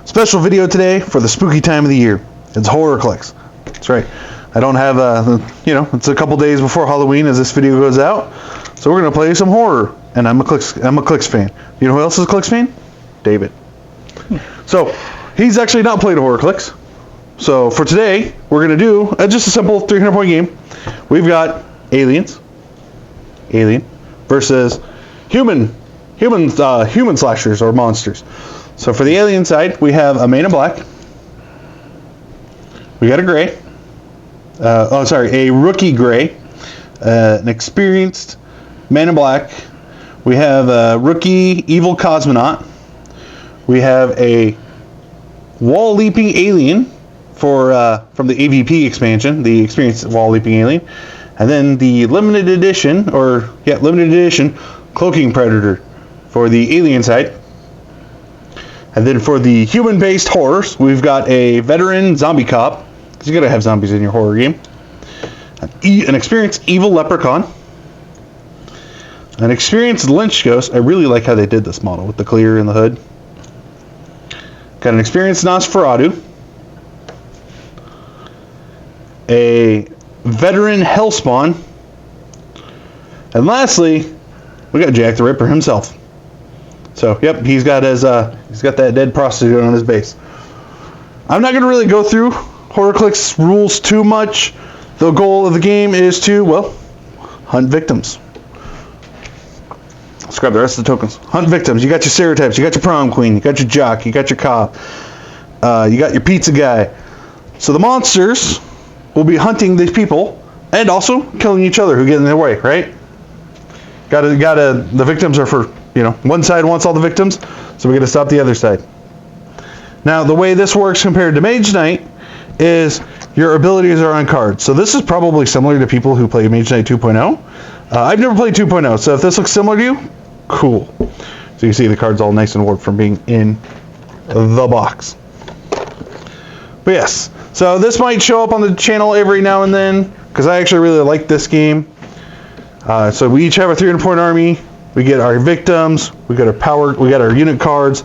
Special video today for the spooky time of the year. It's Horrorclix. That's right. I don't have it's a couple days before Halloween as this video goes out, so we're gonna play some horror. And I'm a Clix fan. You know who else is a Clix fan? David. So he's actually not played a Horrorclix. So for today, we're gonna do just a simple 300-point game. We've got alien versus human slashers or monsters. So for the alien side, we have a man in black. We got a gray. A rookie gray. An experienced man in black. We have a rookie evil cosmonaut. We have a wall leaping alien from the AVP expansion, the experienced wall leaping alien, and then the limited edition cloaking predator for the alien side. And then for the human-based horrors, we've got a veteran zombie cop, because you gotta have zombies in your horror game. An experienced evil leprechaun. An experienced lynch ghost. I really like how they did this model with the clear in the hood. Got an experienced Nosferatu. A veteran Hellspawn. And lastly, we got Jack the Ripper himself. So, yep, he's got that dead prostitute on his base. I'm not going to really go through Horrorclix rules too much. The goal of the game is to, hunt victims. Let's grab the rest of the tokens. Hunt victims. You got your stereotypes. You got your prom queen. You got your jock. You got your cop. You got your pizza guy. So the monsters will be hunting these people and also killing each other who get in their way, right? The victims are for, one side wants all the victims, so we got to stop the other side. Now, the way this works compared to Mage Knight is your abilities are on cards. So this is probably similar to people who play Mage Knight 2.0. I've never played 2.0, so if this looks similar to you, cool. So you see the cards all nice and warped from being in the box. But yes, so this might show up on the channel every now and then, because I actually really like this game. So we each have a 300-point army. We get our victims, we got our power, we got our unit cards,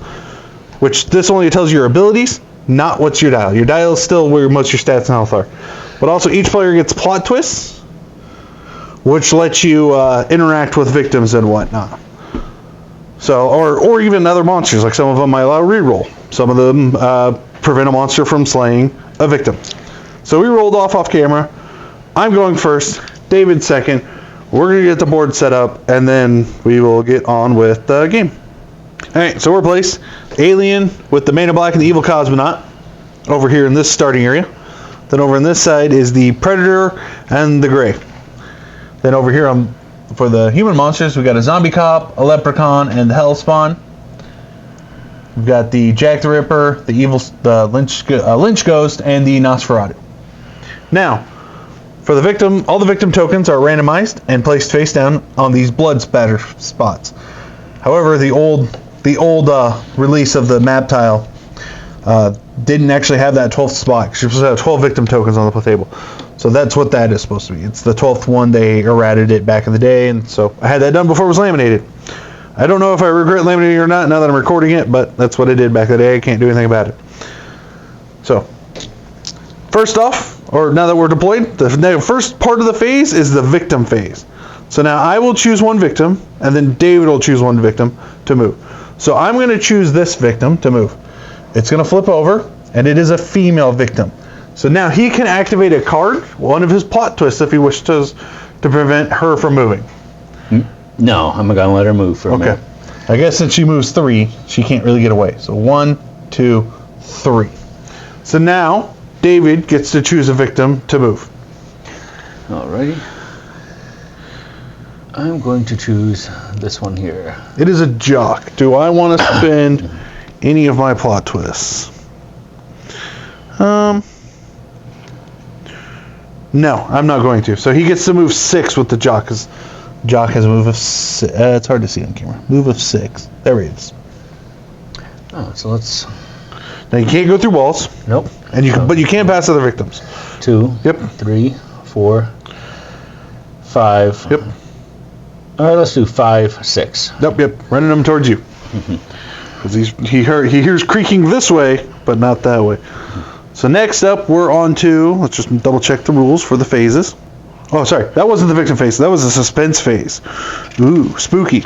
which this only tells you your abilities, not what's your dial. Your dial is still where most of your stats and health are. But also each player gets plot twists, which lets you interact with victims and whatnot. So, or even other monsters, like some of them might allow reroll. Some of them prevent a monster from slaying a victim. So we rolled off camera. I'm going first, David second. We're going to get the board set up, and then we will get on with the game. Alright, so we're placed alien with the man in black and the evil cosmonaut over here in this starting area. Then over on this side is the predator and the gray. Then over here for the human monsters, we got a zombie cop, a leprechaun, and the hellspawn. We've got the Jack the Ripper, the lynch ghost, and the Nosferatu. Now, for the victim, all the victim tokens are randomized and placed face down on these blood spatter spots. However, the old release of the map tile didn't actually have that 12th spot. You're supposed to have 12 victim tokens on the table. So that's what that is supposed to be. It's the 12th one. They errated it back in the day, and so I had that done before it was laminated. I don't know if I regret laminating it or not now that I'm recording it, but that's what I did back in the day. I can't do anything about it. So, first off, or now that we're deployed, the first part of the phase is the victim phase. So now I will choose one victim, and then David will choose one victim to move. So I'm going to choose this victim to move. It's going to flip over, and it is a female victim. So now he can activate a card, one of his plot twists, if he wishes to prevent her from moving. No, I'm going to let her move for a minute. I guess since she moves 3, she can't really get away. So 1, 2, 3. So now David gets to choose a victim to move. Alrighty. I'm going to choose this one here. It is a jock. Do I want to spend any of my plot twists? No, I'm not going to. So he gets to move 6 with the jock, because jock has a move of 6. It's hard to see on camera. Move of 6. There he is. Oh, so let's... Now you can't go through walls. Nope. But you can pass other victims. 2. Yep. 3, 4, 5. Yep. All right, let's do 5, 6. Yep. Running them towards you. because he hears creaking this way, but not that way. So next up, we're on to, let's just double check the rules for the phases. Oh, sorry, that wasn't the victim phase. That was the suspense phase. Ooh, spooky.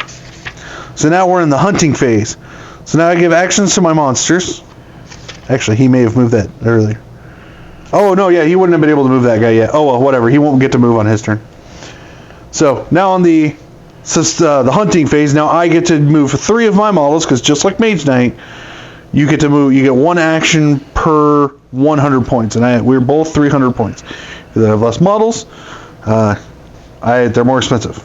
So now we're in the hunting phase. So now I give actions to my monsters. Actually, he may have moved that earlier. Oh, no, yeah, he wouldn't have been able to move that guy yet. Oh, well, whatever. He won't get to move on his turn. So now on the hunting phase, now I get to move 3 of my models, because just like Mage Knight, you get to move. You get 1 action per 100 points, and we're both 300 points. If they have less models, they're more expensive.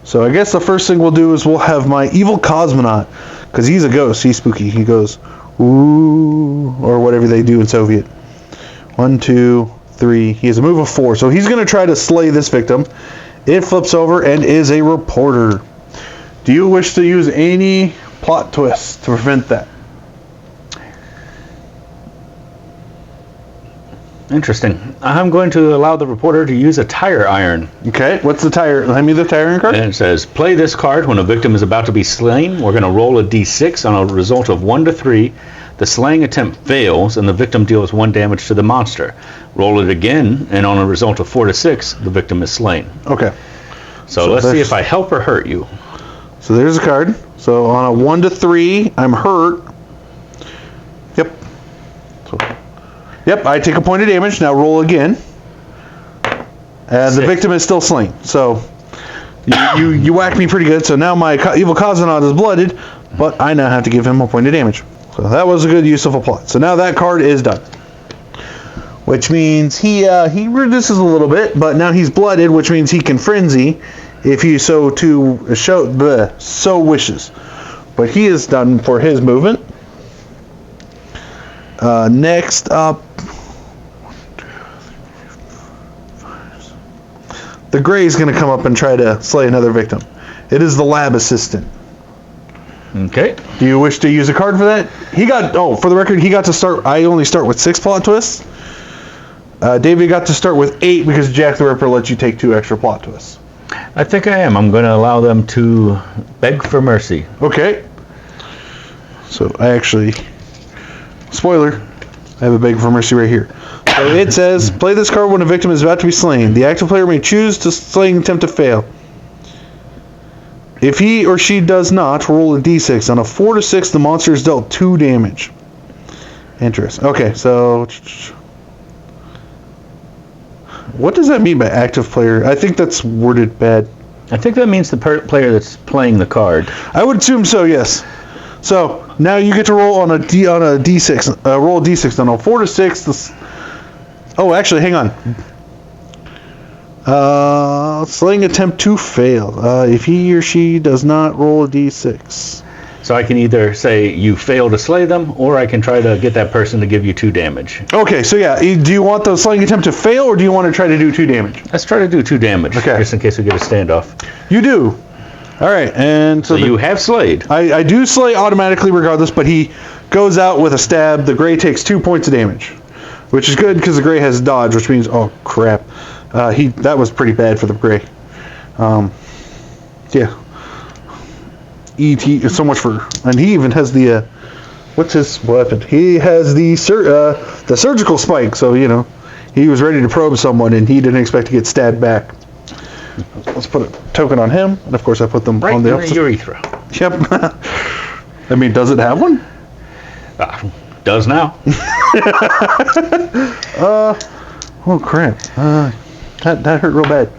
So I guess the first thing we'll do is we'll have my evil cosmonaut, because he's a ghost. He's spooky. He goes, ooh, or whatever they do in Soviet. 1, 2, 3. He has a move of 4, so he's going to try to slay this victim. It flips over and is a reporter. Do you wish to use any plot twists to prevent that? Interesting. I'm going to allow the reporter to use a tire iron. Okay, what's the tire? Hand me the tire iron card. And it says, play this card when a victim is about to be slain. We're going to roll a d6 on a result of 1 to 3. The slaying attempt fails, and the victim deals 1 damage to the monster. Roll it again, and on a result of 4 to 6, the victim is slain. Okay. So let's see if I help or hurt you. So there's a card. So on a 1 to 3, I'm hurt. Yep. Yep, I take a point of damage. Now roll again. And the victim is still slain. So you whacked me pretty good. So now my evil cosmonaut is blooded, but I now have to give him a point of damage. So that was a good use of a plot. So now that card is done. Which means he reduces a little bit, but now he's blooded, which means he can frenzy if he so wishes. But he is done for his movement. Next up, the Gray is going to come up and try to slay another victim. It is the lab assistant. Okay. Do you wish to use a card for that? For the record, he got to start. I only start with 6 plot twists. David got to start with 8 because Jack the Ripper lets you take 2 extra plot twists. I think I am. I'm going to allow them to beg for mercy. Okay. So I actually, spoiler, I have a beg for mercy right here. So it says, play this card when a victim is about to be slain. The active player may choose to slaying attempt to fail. If he or she does not, roll a d6. On a 4 to 6, the monster is dealt 2 damage. Interesting. Okay, so what does that mean by active player? I think that's worded bad. I think that means the player that's playing the card. I would assume so, yes. So now you get to roll on a d6. Roll a d6. On a 4 to 6. Actually, hang on. Slaying attempt to fail. If he or she does not roll a d6. So I can either say you fail to slay them, or I can try to get that person to give you 2 damage. Okay, so yeah, do you want the slaying attempt to fail, or do you want to try to do 2 damage? Let's try to do 2 damage, just in case we get a standoff. You do. All right, and so you have slayed. I do slay automatically regardless, but he goes out with a stab. The Gray takes 2 points of damage, which is good because the Gray has dodge, which means, oh crap, that was pretty bad for the Gray. Yeah. E.T. so much for, and he even has the what's his weapon? He has the surgical spike, so he was ready to probe someone, and he didn't expect to get stabbed back. Let's put a token on him, and of course I put them right on the opposite. Urethra. Yep. I mean, does it have one? Does now. Oh crap. That hurt real bad.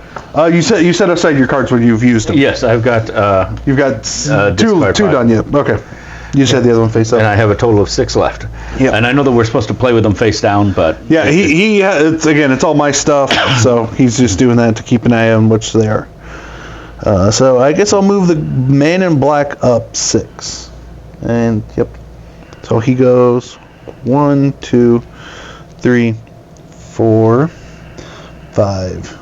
You set aside your cards when you've used them. Yes, I've got. You've got two done yet. Okay. You just had the other one face up. And I have a total of 6 left. Yeah. And I know that we're supposed to play with them face down, but yeah, it's all my stuff, so he's just doing that to keep an eye on which they are. So I guess I'll move the man in black up 6, and yep. So he goes 1, 2, 3, 4, 5,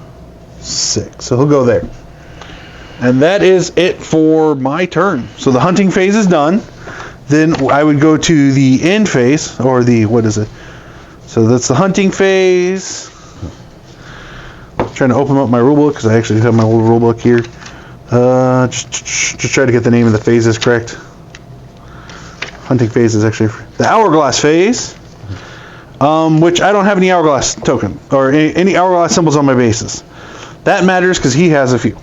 6. So he'll go there. And that is it for my turn. So the hunting phase is done. Then I would go to the end phase, or what is it? So that's the hunting phase. I'm trying to open up my rulebook because I actually have my old rulebook here. Just try to get the name of the phases correct. hunting phase is actually the hourglass phase, which I don't have any hourglass token or any hourglass symbols on my bases. That matters because he has a few.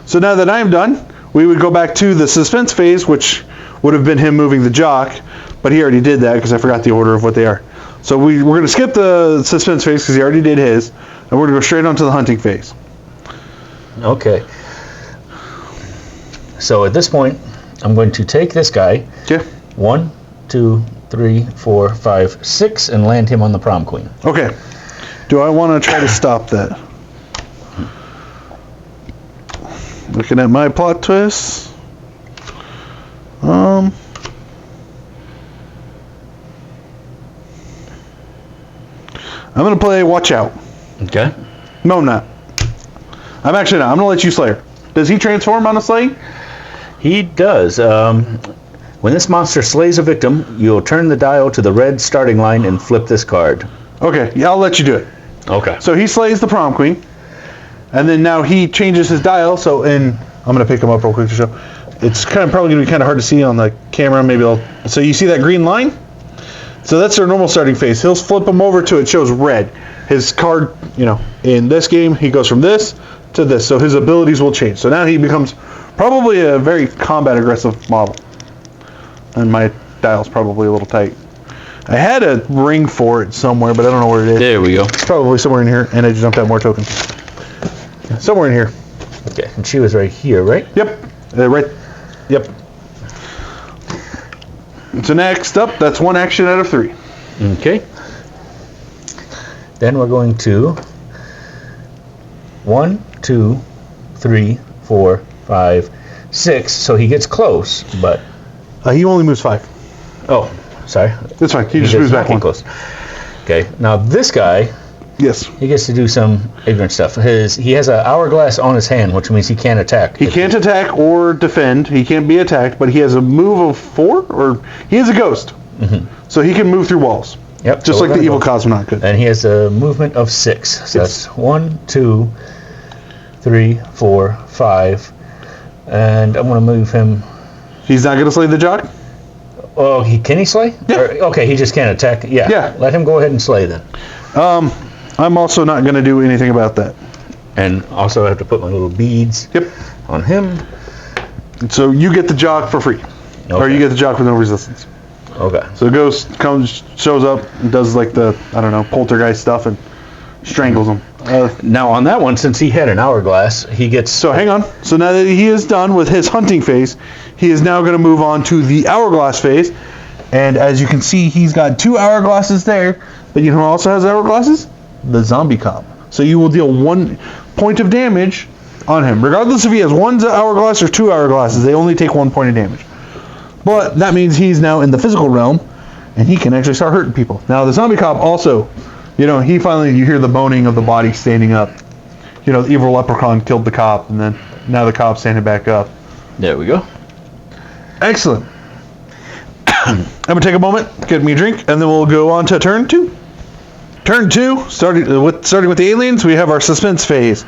So now that I'm done, we would go back to the suspense phase, which would have been him moving the jock, but he already did that because I forgot the order of what they are. So we're going to skip the suspense phase because he already did his, and we're going to go straight on to the hunting phase. Okay. So at this point, I'm going to take this guy. Okay. 1, 2, 3, 4, 5, 6, and land him on the prom queen. Okay. Do I want to try to stop that? Looking at my plot twists. I'm going to play Watch Out. Okay. No, I'm not. I'm actually not. I'm going to let you slay her. Does he transform on a slay? He does. When this monster slays a victim, you'll turn the dial to the red starting line and flip this card. Okay, yeah, I'll let you do it. Okay. So he slays the prom queen, and then now he changes his dial. So I'm going to pick him up real quick to show. It's probably going to be kind of hard to see on the camera. Maybe so you see that green line? So that's their normal starting phase. He'll flip him over to it shows red. His card, in this game, he goes from this to this. So his abilities will change. So now he becomes probably a very combat aggressive model. And my dial's probably a little tight. I had a ring for it somewhere, but I don't know where it is. There we go. It's probably somewhere in here, and I jumped out more tokens. Somewhere in here. Okay, and she was right here, right? Yep. Right. Yep. So next up, that's one action out of 3. Okay. Then we're going to 1, 2, 3, 4, 5, 6. So he gets close, but He only moves 5. oh, sorry. That's fine. He just does moves not back get 1. close. Okay. Now this guy, Yes. he gets to do some ignorant stuff. He has an hourglass on his hand, which means he can't attack. He can't attack or defend. He can't be attacked, but he has a move of 4, or he is a ghost. So he can move through walls. Yep. Just so like the evil cosmonaut could. And he has a movement of 6. So that's 1, 2, 3, 4, 5. And I'm going to move him. He's not going to slay the jock? Oh, can he slay? Yeah. Okay, he just can't attack. Yeah. Yeah. Let him go ahead and slay then. I'm also not going to do anything about that. And also I have to put my little beads on him. So you get the jock for free. Or you get the jock with no resistance. Okay. So the ghost shows up and does like the, poltergeist stuff and strangles him. Now on that one, since he had an hourglass, he gets... So hang on. So now that he is done with his hunting phase, he is now going to move on to the hourglass phase. And as you can see, he's got 2 hourglasses there. But you know who also has hourglasses? The zombie cop. So you will deal 1 point of damage on him. Regardless if he has 1 hourglass or 2 hourglasses, they only take 1 point of damage. But that means he's now in the physical realm, and he can actually start hurting people. Now the zombie cop also, he finally, you hear the moaning of the body standing up. The evil leprechaun killed the cop, and then now the cop's standing back up. There we go. Excellent. I'm going to take a moment, get me a drink, and then we'll go on to turn 2. Turn 2, starting with the aliens, we have our suspense phase.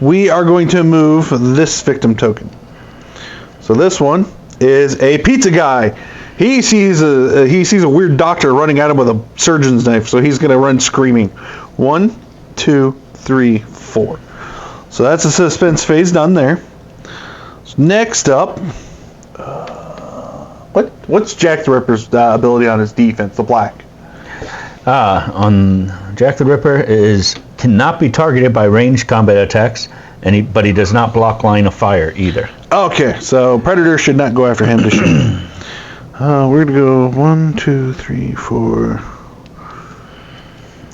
We are going to move this victim token. So this one is a pizza guy. He sees a weird doctor running at him with a surgeon's knife, so he's going to run screaming. 1, 2, 3, 4. So that's a suspense phase done there. Next up, what's Jack the Ripper's ability on his defense, the black? On Jack the Ripper cannot be targeted by ranged combat attacks, but he does not block line of fire either. Okay, so Predator should not go after him to shoot. We're going to go 1, 2, 3, 4.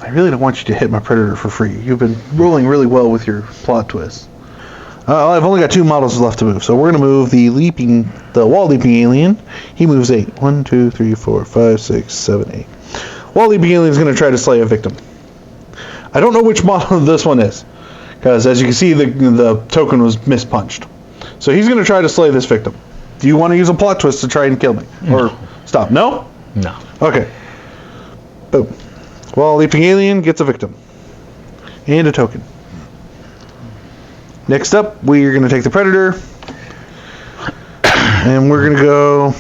I really don't want you to hit my Predator for free. You've been rolling really well with your plot twists. I've only got 2 models left to move, so we're going to move the wall leaping alien. He moves 8. 1, 2, 3, 4, 5, 6, 7, 8. Wall leaping alien is going to try to slay a victim. I don't know which model this one is, because as you can see, the token was mispunched. So he's going to try to slay this victim. Do you want to use a plot twist to try and kill me? No. Or stop? No? No. Okay. Boom. Wall leaping alien gets a victim. And a token. Next up, we're going to take the Predator. And we're going to go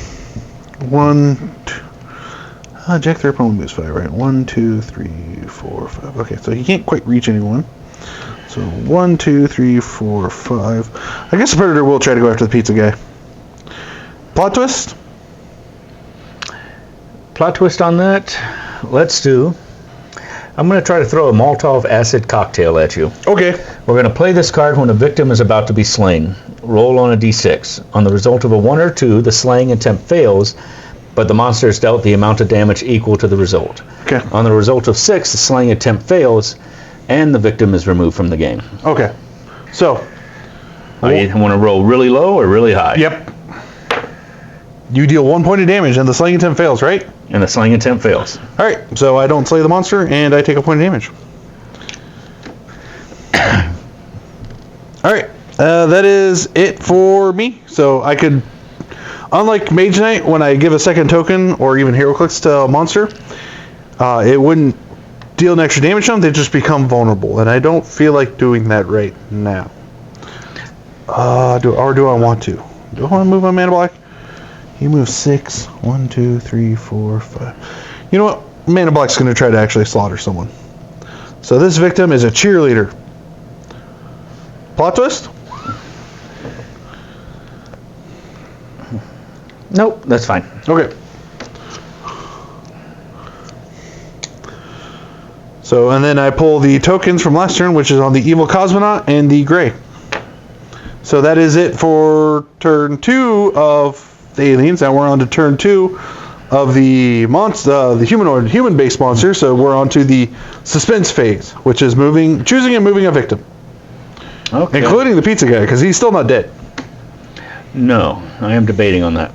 Jack the Ripper only moves 5, right? 1, 2, 3, 4, 5. Okay, so he can't quite reach anyone. So 1, 2, 3, 4, 5. I guess the Predator will try to go after the pizza guy. Plot twist? Plot twist on that. Let's do. I'm going to try to throw a Molotov acid cocktail at you. Okay. We're going to play this card when a victim is about to be slain. Roll on a d6. On the result of a 1 or 2, the slaying attempt fails, but the monster is dealt the amount of damage equal to the result. Okay. On the result of 6, the slaying attempt fails, and the victim is removed from the game. Okay. So. You want to roll really low or really high? Yep. You deal 1 point of damage, and the slaying attempt fails, right? And the slaying attempt fails. All right. So I don't slay the monster, and I take a point of damage. All right. That is it for me. So I could, unlike Mage Knight, when I give a second token or even Horrorclix to a monster, it wouldn't deal an extra damage to them. They just become vulnerable, and I don't feel like doing that right now. Do I want to? Do I want to move my mana block? He moves 6. 1, 2, 3, 4, 5. You know what? Mana block's going to try to actually slaughter someone. So this victim is a cheerleader. Plot twist? Nope, that's fine. Okay. So, and then I pull the tokens from last turn, which is on the Evil Cosmonaut and the Gray. So that is it for turn 2 of the aliens. Now we're on to turn 2 of the monster, the human-based monster. So we're on to the suspense phase, which is choosing and moving a victim. Okay. Including the pizza guy, because he's still not dead. No, I am debating on that.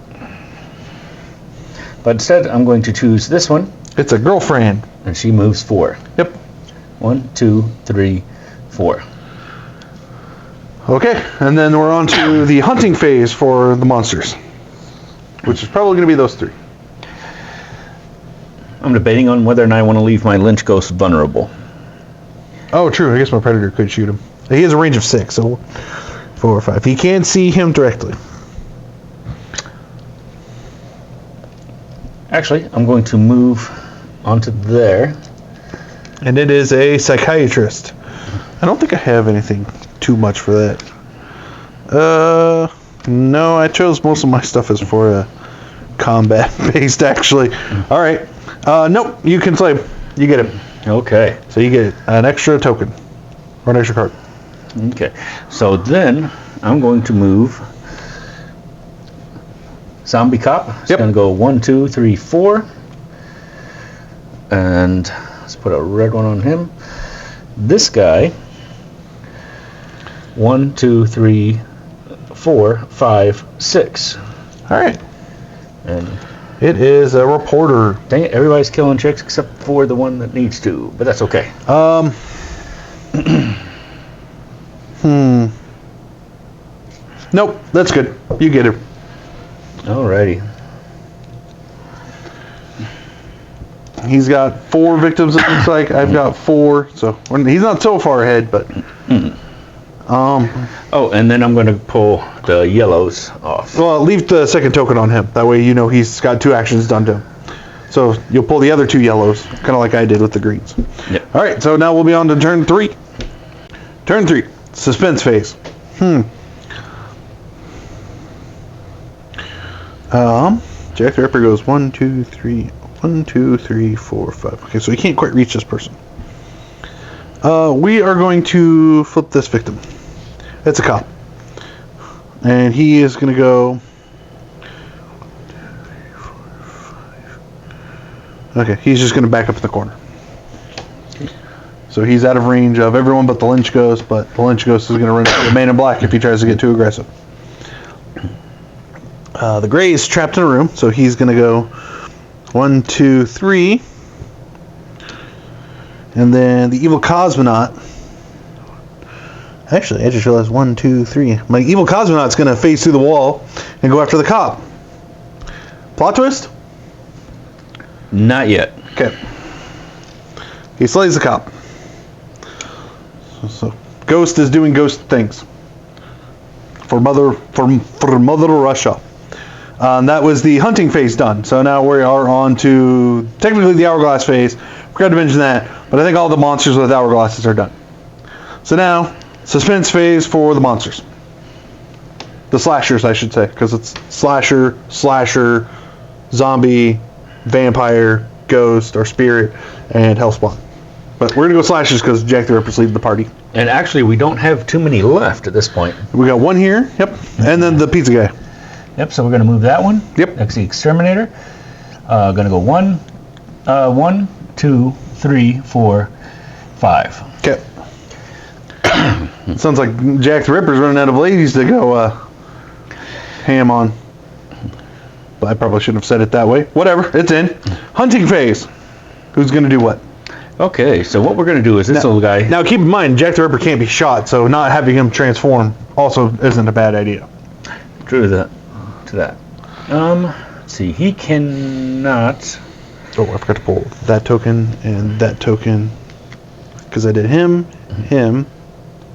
But instead, I'm going to choose this one. It's a girlfriend. And she moves 4. Yep. 1, 2, 3, 4. Okay, and then we're on to the hunting phase for the monsters, which is probably going to be those 3. I'm debating on whether or not I want to leave my Lynch Ghost vulnerable. Oh, true. I guess my Predator could shoot him. He has a range of 6, so 4 or 5. He can see him directly. Actually, I'm going to move onto there. And it is a psychiatrist. I don't think I have anything too much for that. No, I chose most of my stuff as for combat based, actually. All right. Nope, you can play. You get him. Okay. So you get an extra token or an extra card. Okay. So then I'm going to move Zombie Cop. It's Yep. going to go 1, 2, 3, 4. And let's put a red one on him. This guy, 1, 2, 3, 4, 5, 6. All right. And it is a reporter. dang it, everybody's killing chicks except for the one that needs to, but that's okay. Nope, that's good. You get it. Alrighty. He's got 4 victims, it looks like. I've got 4, so he's not so far ahead, but... Oh, and then I'm going to pull the yellows off. Well, leave the second token on him. That way you know he's got 2 actions done to him. So you'll pull the other 2 yellows, kind of like I did with the greens. Yep. All right, so now we'll be on to turn 3. Turn 3, suspense phase. Jack the Ripper goes 1, 2, 3, 1, 2, 3, 4, 5. Okay, so he can't quite reach this person. We are going to flip this victim. It's a cop. And he is going to go... Okay, he's just going to back up in the corner. So he's out of range of everyone but the Lynch Ghost, but the Lynch Ghost is going to run into the man in black if he tries to get too aggressive. The Gray is trapped in a room, so he's going to go 1, 2, 3. And then the Evil Cosmonaut. Actually, I just realized 1, 2, 3. My Evil Cosmonaut's going to phase through the wall and go after the cop. Plot twist? Not yet. Okay. He slays the cop. So Ghost is doing ghost things for Mother Russia. That was the hunting phase done. So now we are on to technically the hourglass phase. Forgot to mention that, but I think all the monsters with hourglasses are done. So now, suspense phase for the monsters. The slashers, I should say, because it's slasher, zombie, vampire, ghost, or spirit, and hellspawn. But we're going to go slashers because Jack the Ripper's leading the party. And actually, we don't have too many left at this point. We got one here, yep, and then the pizza guy. Yep, so we're going to move that one. Yep. Next, the exterminator. Going to go 1, 2, 3, 4, 5. Okay. Sounds like Jack the Ripper's running out of ladies to go ham on. But I probably shouldn't have said it that way. Whatever, it's in. Hunting phase. Who's going to do what? Okay, so what we're going to do is this little guy... Now keep in mind, Jack the Ripper can't be shot, so not having him transform also isn't a bad idea. True to that. Let's see, he cannot... Oh, I forgot to pull that token and that token. Because I did him.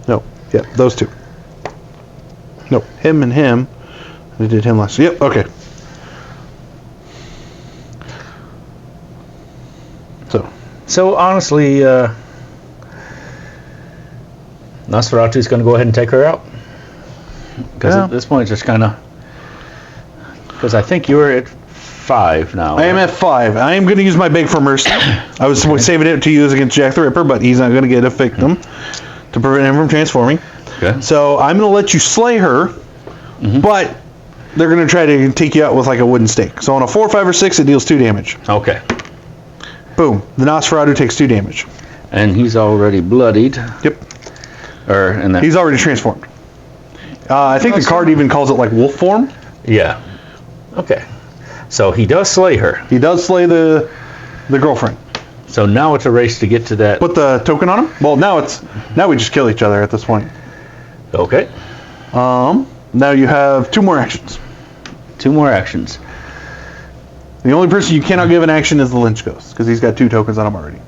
No, yeah, those two. No, him and him. I did him last. Yep, okay. So honestly, Nosferatu's going to go ahead and take her out. Because at this point, it's just kind of... Because I think you're at 5 now. I am at 5. I am going to use my beg for mercy. I was saving it to use against Jack the Ripper, but he's not going to get a victim to prevent him from transforming. Okay. So I'm going to let you slay her, but they're going to try to take you out with like a wooden stake. So on a 4, 5, or 6, it deals 2 damage. Okay. Boom. The Nosferatu takes 2 damage. And he's already bloodied. Yep. He's already transformed. I think the card even calls it like wolf form. Yeah. Okay. So he does slay her. He does slay the girlfriend. So now it's a race to get to that. Put the token on him? Well, now we just kill each other at this point. Okay. Now you have 2 more actions. 2 more actions. The only person you cannot give an action is the Lynch Ghost, because he's got 2 tokens on him already.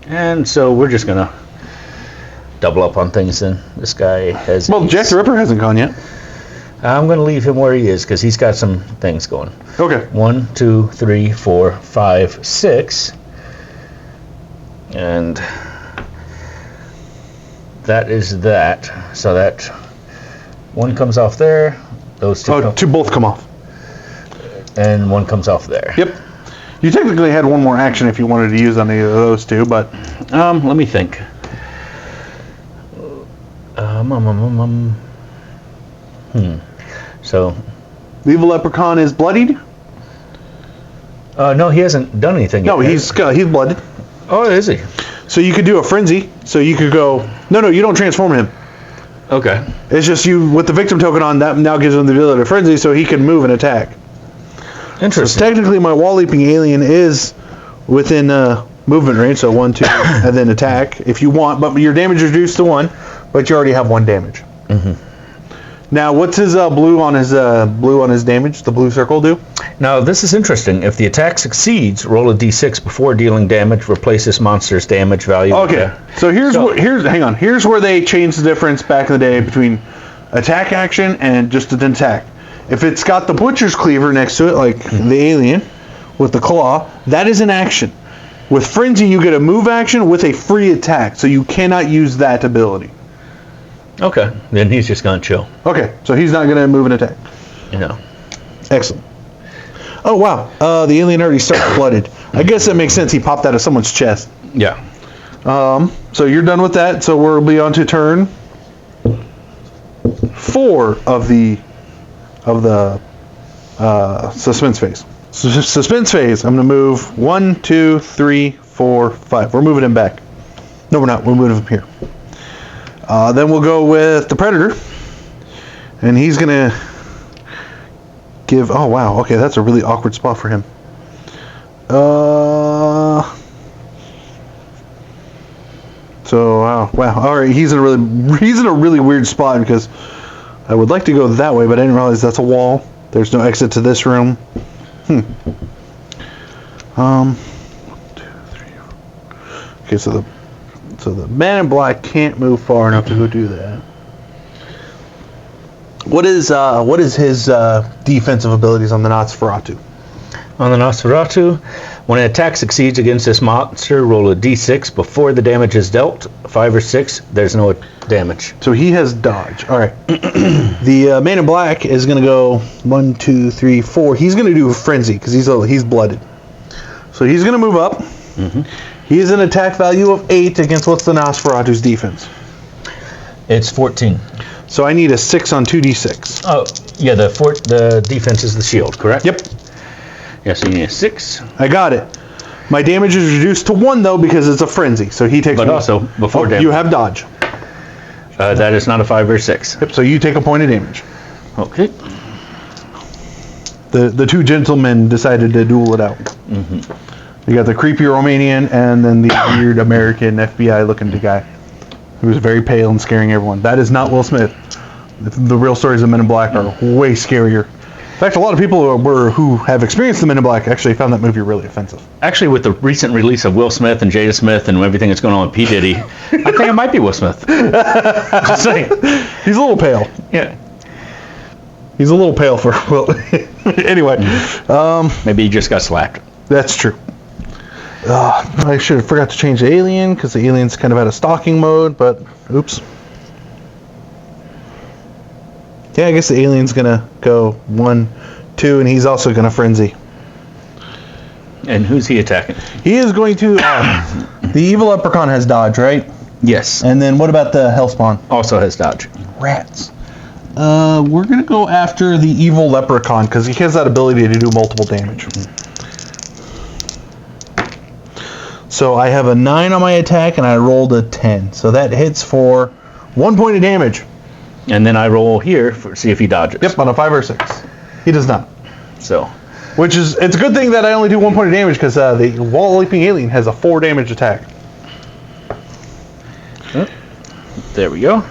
And so we're just going to double up on things then. This guy has... Well, Jack the Ripper hasn't gone yet. I'm going to leave him where he is, because he's got some things going. Okay. 1, 2, 3, 4, 5, 6. And that is that. So that 1 comes off there. Those 2 2 both come off. And 1 comes off there. Yep. You technically had 1 more action if you wanted to use on either of those 2, but... let me think. So... The evil leprechaun is bloodied? No, he hasn't done anything yet. No, he's blooded. Oh, is he? So you could do a frenzy. So you could go... No, you don't transform him. Okay. It's just you, with the victim token on, that now gives him the ability to frenzy so he can move and attack. Interesting. So technically my wall leaping alien is within movement range, so 1, 2, and then attack if you want, but your damage is reduced to 1, but you already have 1 damage. Now, what's his blue on his damage? The blue circle do? Now, this is interesting. If the attack succeeds, roll a d6 before dealing damage. Replace this monster's damage value. Okay. So here's where they changed the difference back in the day between attack action and just an attack. If it's got the butcher's cleaver next to it, like the alien with the claw, that is an action. With frenzy, you get a move action with a free attack, so you cannot use that ability. Okay, then he's just gonna chill. Okay, so he's not gonna move and attack. No. Excellent. Oh wow, the alien already started blooded. I guess that makes sense. He popped out of someone's chest. Yeah. So you're done with that. So we'll be on to turn 4 of the suspense phase. Suspense phase. I'm gonna move 1, 2, 3, 4, 5. We're moving him back. No, we're not. We're moving him here. Then we'll go with the Predator, and he's gonna give. Oh wow. Okay, that's a really awkward spot for him. So wow. All right, he's in a really weird spot because I would like to go that way, but I didn't realize that's a wall. There's no exit to this room. 1, 2, 3, 4. Okay, so the man in black can't move far enough to go do that. What is his defensive abilities on the Nosferatu? On the Nosferatu, when an attack succeeds against this monster, roll a d6 before the damage is dealt. 5 or 6, there's no damage. So he has dodge. All right. The Man in Black is going to go 1, 2, 3, 4. He's going to do a frenzy because he's blooded. So he's going to move up. Mm-hmm. He has an attack value of 8 against what's the Nosferatu's defense? It's 14. So I need a 6 on 2d6. Oh, yeah, the defense is the shield, correct? Yep. Yeah, so you need a 6. I got it. My damage is reduced to 1 though because it's a frenzy. So he takes. But also before damage. You have dodge. That is not a 5 or 6. Yep. So you take a point of damage. Okay. The two gentlemen decided to duel it out. Mm-hmm. You got the creepy Romanian and then the weird American FBI looking guy who was very pale and scaring everyone. That is not Will Smith. The real stories of Men in Black are way scarier. In fact, a lot of people who have experienced the Men in Black actually found that movie really offensive. Actually, with the recent release of Will Smith and Jada Smith and everything that's going on with P. Diddy, I think it might be Will Smith. Just saying. He's a little pale. Yeah. He's a little pale for Will. Anyway. Maybe he just got slapped. That's true. I should have forgot to change the alien because the alien's kind of out of stalking mode, but oops. Yeah, I guess the alien's gonna go 1, 2, and he's also gonna frenzy. And who's he attacking? He is going to. The evil leprechaun has dodge, right? Yes. And then what about the hellspawn? Also has dodge. Rats. We're gonna go after the evil leprechaun because he has that ability to do multiple damage. So I have a 9 on my attack and I rolled a 10. So that hits for 1 point of damage. And then I roll here to see if he dodges. Yep, on a 5 or 6. He does not. So. Which is, it's a good thing that I only do 1 point of damage because the wall leaping alien has a 4 damage attack. Oh, there we go.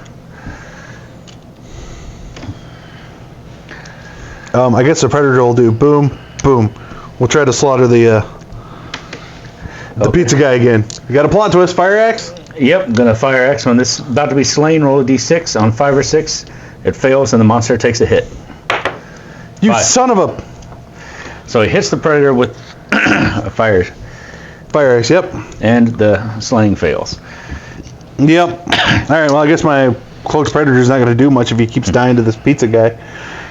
I guess the predator will do boom, boom. We'll try to slaughter the pizza guy again. You got a plot twist, fire axe? Yep, gonna fire axe when this is about to be slain. Roll a d6 on 5 or 6. It fails and the monster takes a hit. You 5. son of a... So he hits the predator with a fire Fire axe, yep. and the slaying fails. Yep. Alright, well I guess my cloaked predator's not going to do much if he keeps dying to this pizza guy.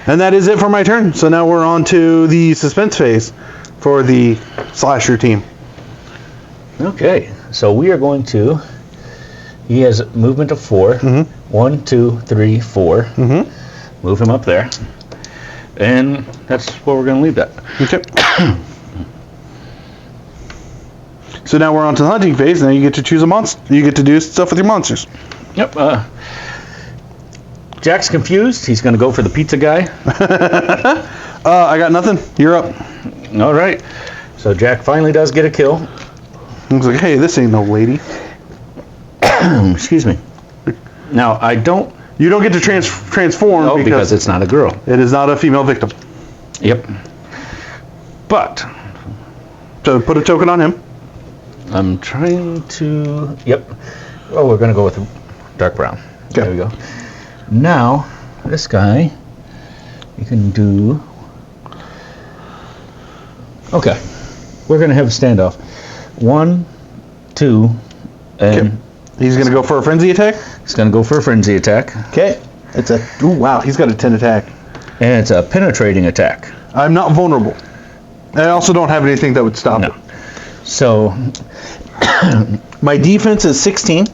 And that is it for my turn. So now we're on to the suspense phase for the slasher team. Okay, so we are going to... He has movement of 4. Mm-hmm. 1, 2, 3, 4. Mm-hmm. Move him up there. And that's where we're going to leave that. Okay. So now we're on to the hunting phase. Now you get to choose a monster. You get to do stuff with your monsters. Yep. Jack's confused. He's going to go for the pizza guy. I got nothing. You're up. All right. So Jack finally does get a kill. He's like, hey, this ain't no lady. Excuse me. Now, I don't... You don't get to transform because it's not a girl. It is not a female victim. Yep. But... So put a token on him. I'm trying to... Yep. Oh, we're going to go with dark brown. Okay. There we go. Now, this guy, you can do... Okay. We're going to have a standoff. 1, 2, and... Okay. He's going to go for a frenzy attack? He's going to go for a frenzy attack. Okay. It's a... Ooh, wow. He's got a 10 attack. And it's a penetrating attack. I'm not vulnerable. I also don't have anything that would stop it. So... My defense is 16.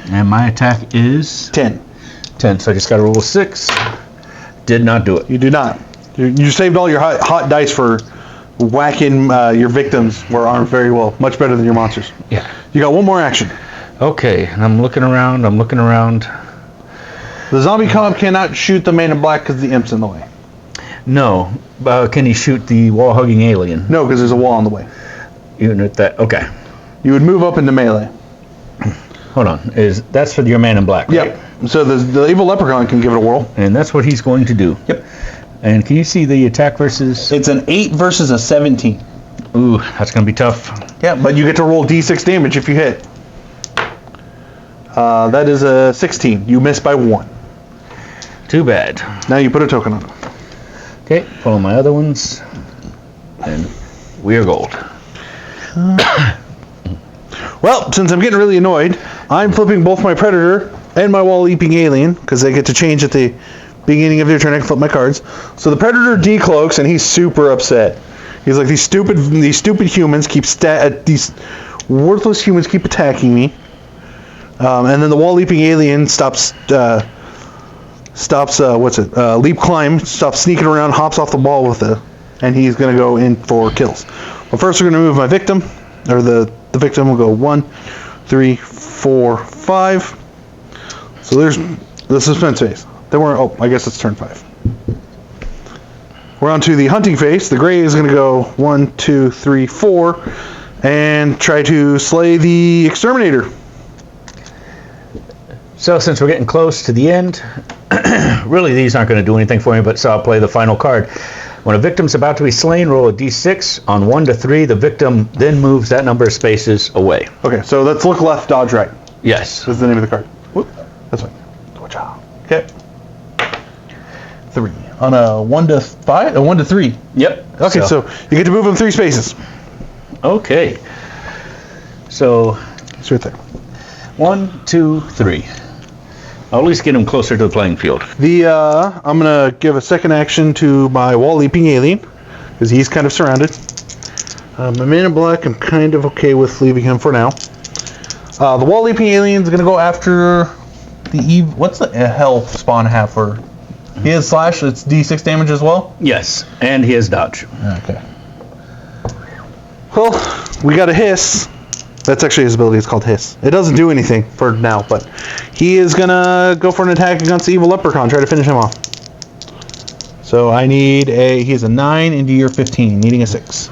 And my attack is... 10. 10. So I just got to roll a 6. Did not do it. You do not. You saved all your hot dice for whacking your victims were armed very well. Much better than your monsters. Yeah. You got one more action. Okay, and I'm looking around. The zombie cop cannot shoot the man in black because the imp's in the way. No. Can he shoot the wall-hugging alien? No, because there's a wall in the way. Even at that. Okay. You would move up into melee. Hold on. That's for your man in black, right? Yep. So the evil leprechaun can give it a whirl. And that's what he's going to do. Yep. And can you see the attack versus... It's an 8 versus a 17. Ooh, that's going to be tough. Yeah, but you get to roll d6 damage if you hit. That is a 16. You miss by 1. too bad. Now you put a token on it. Okay, pull my other ones, and we are gold. Well, since I'm getting really annoyed, I'm flipping both my Predator and my Wall Leaping Alien, because they get to change at the beginning of their turn. I can flip my cards. So the Predator decloaks, and he's super upset. He's like, these stupid humans keep these worthless humans keep attacking me. And then the Wall Leaping Alien stops leap climb, stops sneaking around, hops off the wall with it, and he's going to go in for kills. Well, first we're going to move my victim, or the victim will go 1, 3, 4, 5. So there's the suspense phase. Then I guess it's turn 5. We're on to the hunting phase. The gray is going to go 1, 2, 3, 4, and try to slay the exterminator. So since we're getting close to the end, really these aren't going to do anything for me, but so I'll play the final card. When a victim's about to be slain, roll a d6. On 1 to 3, the victim then moves that number of spaces away. Okay, so let's look left, dodge right. Yes. That's the name of the card. Whoop. That's fine. Okay. 3. On a 1 to 5? A 1 to 3. Yep. Okay, so you get to move them 3 spaces. Okay. So It's right there. 1, 2, 3. I'll at least get him closer to the playing field. I'm gonna give a second action to my Wall Leaping Alien, because he's kind of surrounded. My man in black, I'm kind of okay with leaving him for now. The Wall Leaping Alien is gonna go after the what's the hell spawn have for? He has slash. It's d6 damage as well. Yes, and he has dodge. Okay. Well, we got a hiss. That's actually his ability. It's called Hiss. It doesn't do anything for now, but he is gonna go for an attack against the evil leprechaun, try to finish him off. So I need he has a 9 into your 15, needing a 6.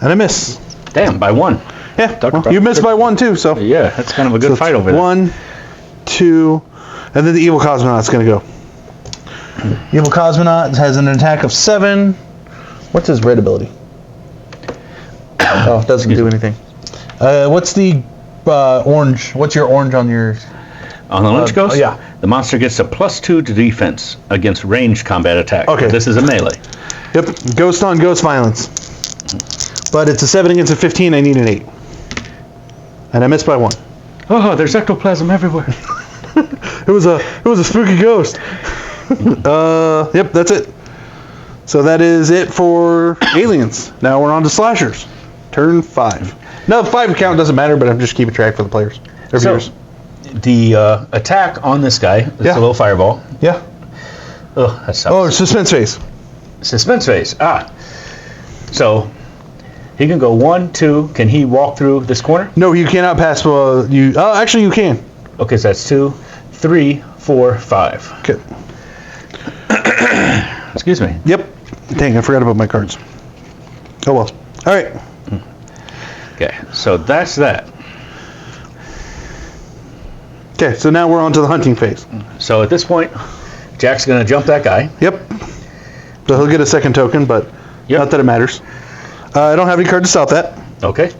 And I miss. Damn, by 1. Yeah, well, you missed by 1 too, so. Yeah, that's kind of a good fight over there. 1, 2, and then the evil cosmonaut's gonna go. Evil cosmonaut has an attack of 7. What's his red ability? Oh, it doesn't do anything. What's the orange? What's your orange on yours? On the Lynch Ghost? Yeah. The monster gets a +2 to defense against ranged combat attack. Okay. This is a melee. Yep, ghost on ghost violence. But it's a 7 against a 15, I need an 8. And I missed by 1. Oh, there's ectoplasm everywhere. It was a spooky ghost. Yep, that's it. So that is it for aliens. Now we're on to slashers. Turn 5. No, the 5 count doesn't matter, but I'm just keeping track for the players. Or viewers. The attack on this guy is a little fireball. Yeah. Oh, that sucks. Oh, suspense phase. Suspense phase. So he can go 1, 2. Can he walk through this corner? No, you cannot pass. Actually, you can. Okay, so that's 2, 3, 4, 5. Okay. Excuse me. Yep. Dang, I forgot about my cards. Oh well. All right. Okay, so that's that. Okay, so now we're on to the hunting phase. So at this point, Jack's going to jump that guy. Yep. So he'll get a second token, but not that it matters. I don't have any card to stop that. Okay.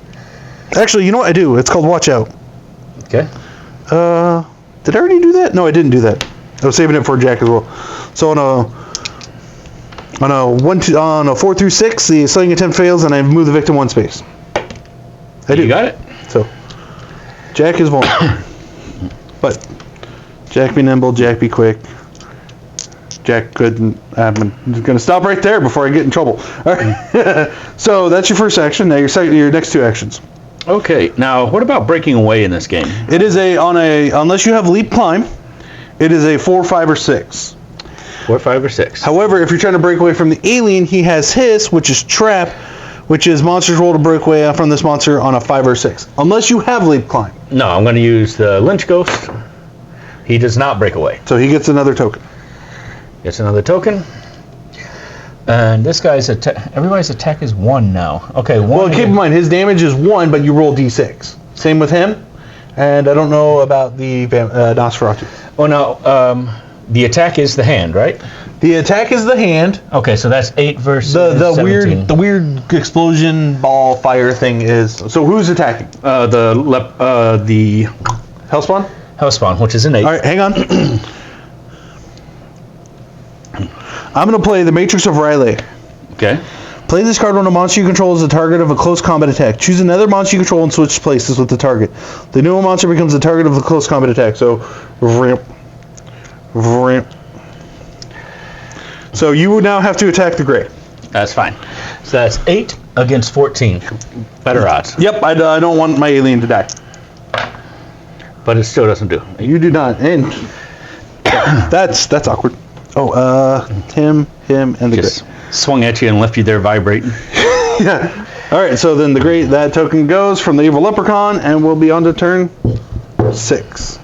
Actually, you know what I do? It's called Watch Out. Okay. Did I already do that? No, I didn't do that. I was saving it for Jack as well. So on a 4 through 6, the slaying attempt fails, and I move the victim 1 space. I do. You got it. So Jack is vulnerable. But Jack be nimble, Jack be quick. Jack couldn't. I'm going to stop right there before I get in trouble. All right. So that's your first action. Now your next 2 actions. Okay. Now, what about breaking away in this game? It is unless you have leap climb, it is a 4, 5, or 6. 4, 5, or 6. However, if you're trying to break away from the alien, he has Hiss, which is trap, which is monsters roll to break away from this monster on a 5 or 6. Unless you have leap climb. No, I'm going to use the Lynch Ghost. He does not break away. So he gets another token. Gets another token. And this guy's everybody's attack is 1 now. Okay, 1. Well, keep in mind, his damage is 1, but you roll d6. Same with him. And I don't know about the Nosferatu. Oh, no. The attack is the hand, right? The attack is the hand. Okay, so that's 8 versus the 17. weird explosion ball fire thing is. So who's attacking? The Hellspawn? Hellspawn, which is an 8. All right, hang on. I'm going to play the Matrix of Riley. Okay. Play this card when a monster you control is the target of a close combat attack. Choose another monster you control and switch places with the target. The newer monster becomes the target of the close combat attack. So, ramp. So you would now have to attack the gray. That's fine. So that's 8 against 14. Better odds. Yep, I don't want my alien to die. But it still doesn't do. You do not, and that's awkward. Oh, him, and the Just swung at you and left you there vibrating. yeah. All right, so then that token goes from the evil leprechaun, and we'll be on to turn 6.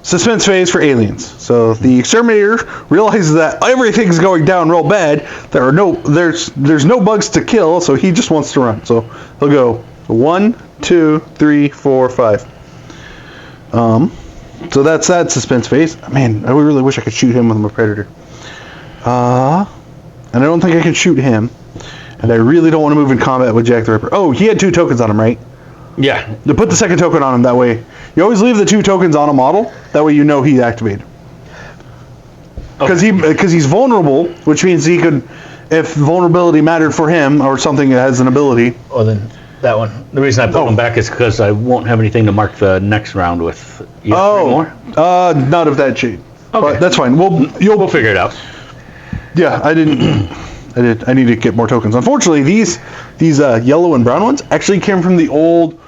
Suspense phase for aliens. So the exterminator realizes that everything's going down real bad. There's no bugs to kill, so he just wants to run. So he'll go 1, 2, 3, 4, 5. So that's that suspense phase. Man, I really wish I could shoot him with my predator. And I don't think I can shoot him. And I really don't want to move in combat with Jack the Ripper. Oh, he had 2 tokens on him, right? Yeah. To put the second token on him, that way. You always leave the 2 tokens on a model. That way you know he's activated. Because he's vulnerable, which means he could, if vulnerability mattered for him or something that has an ability. Oh, then that one. The reason I put him back is because I won't have anything to mark the next round with. You have 3 more? Not of that shade. Okay. But that's fine. We'll figure it out. Yeah, I need to get more tokens. Unfortunately, these yellow and brown ones actually came from the old,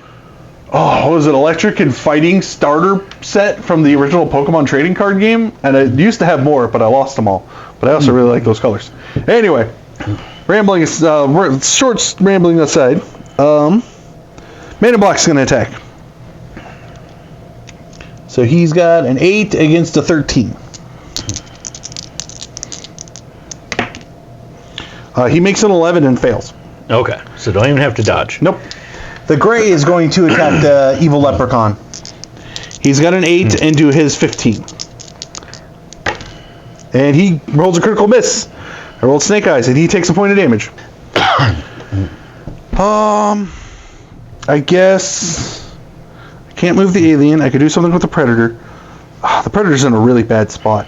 what was it, Electric and Fighting starter set from the original Pokemon trading card game. And I used to have more, but I lost them all. But I also really like those colors. Anyway, rambling aside, Man in Black's going to attack. So he's got an 8 against a 13. He makes an 11 and fails. Okay, so don't even have to dodge. Nope. The gray is going to attack the evil leprechaun. He's got an 8 into his 15. And he rolls a critical miss. I rolled Snake Eyes, and he takes a point of damage. I guess I can't move the alien. I could do something with the Predator. The Predator's in a really bad spot.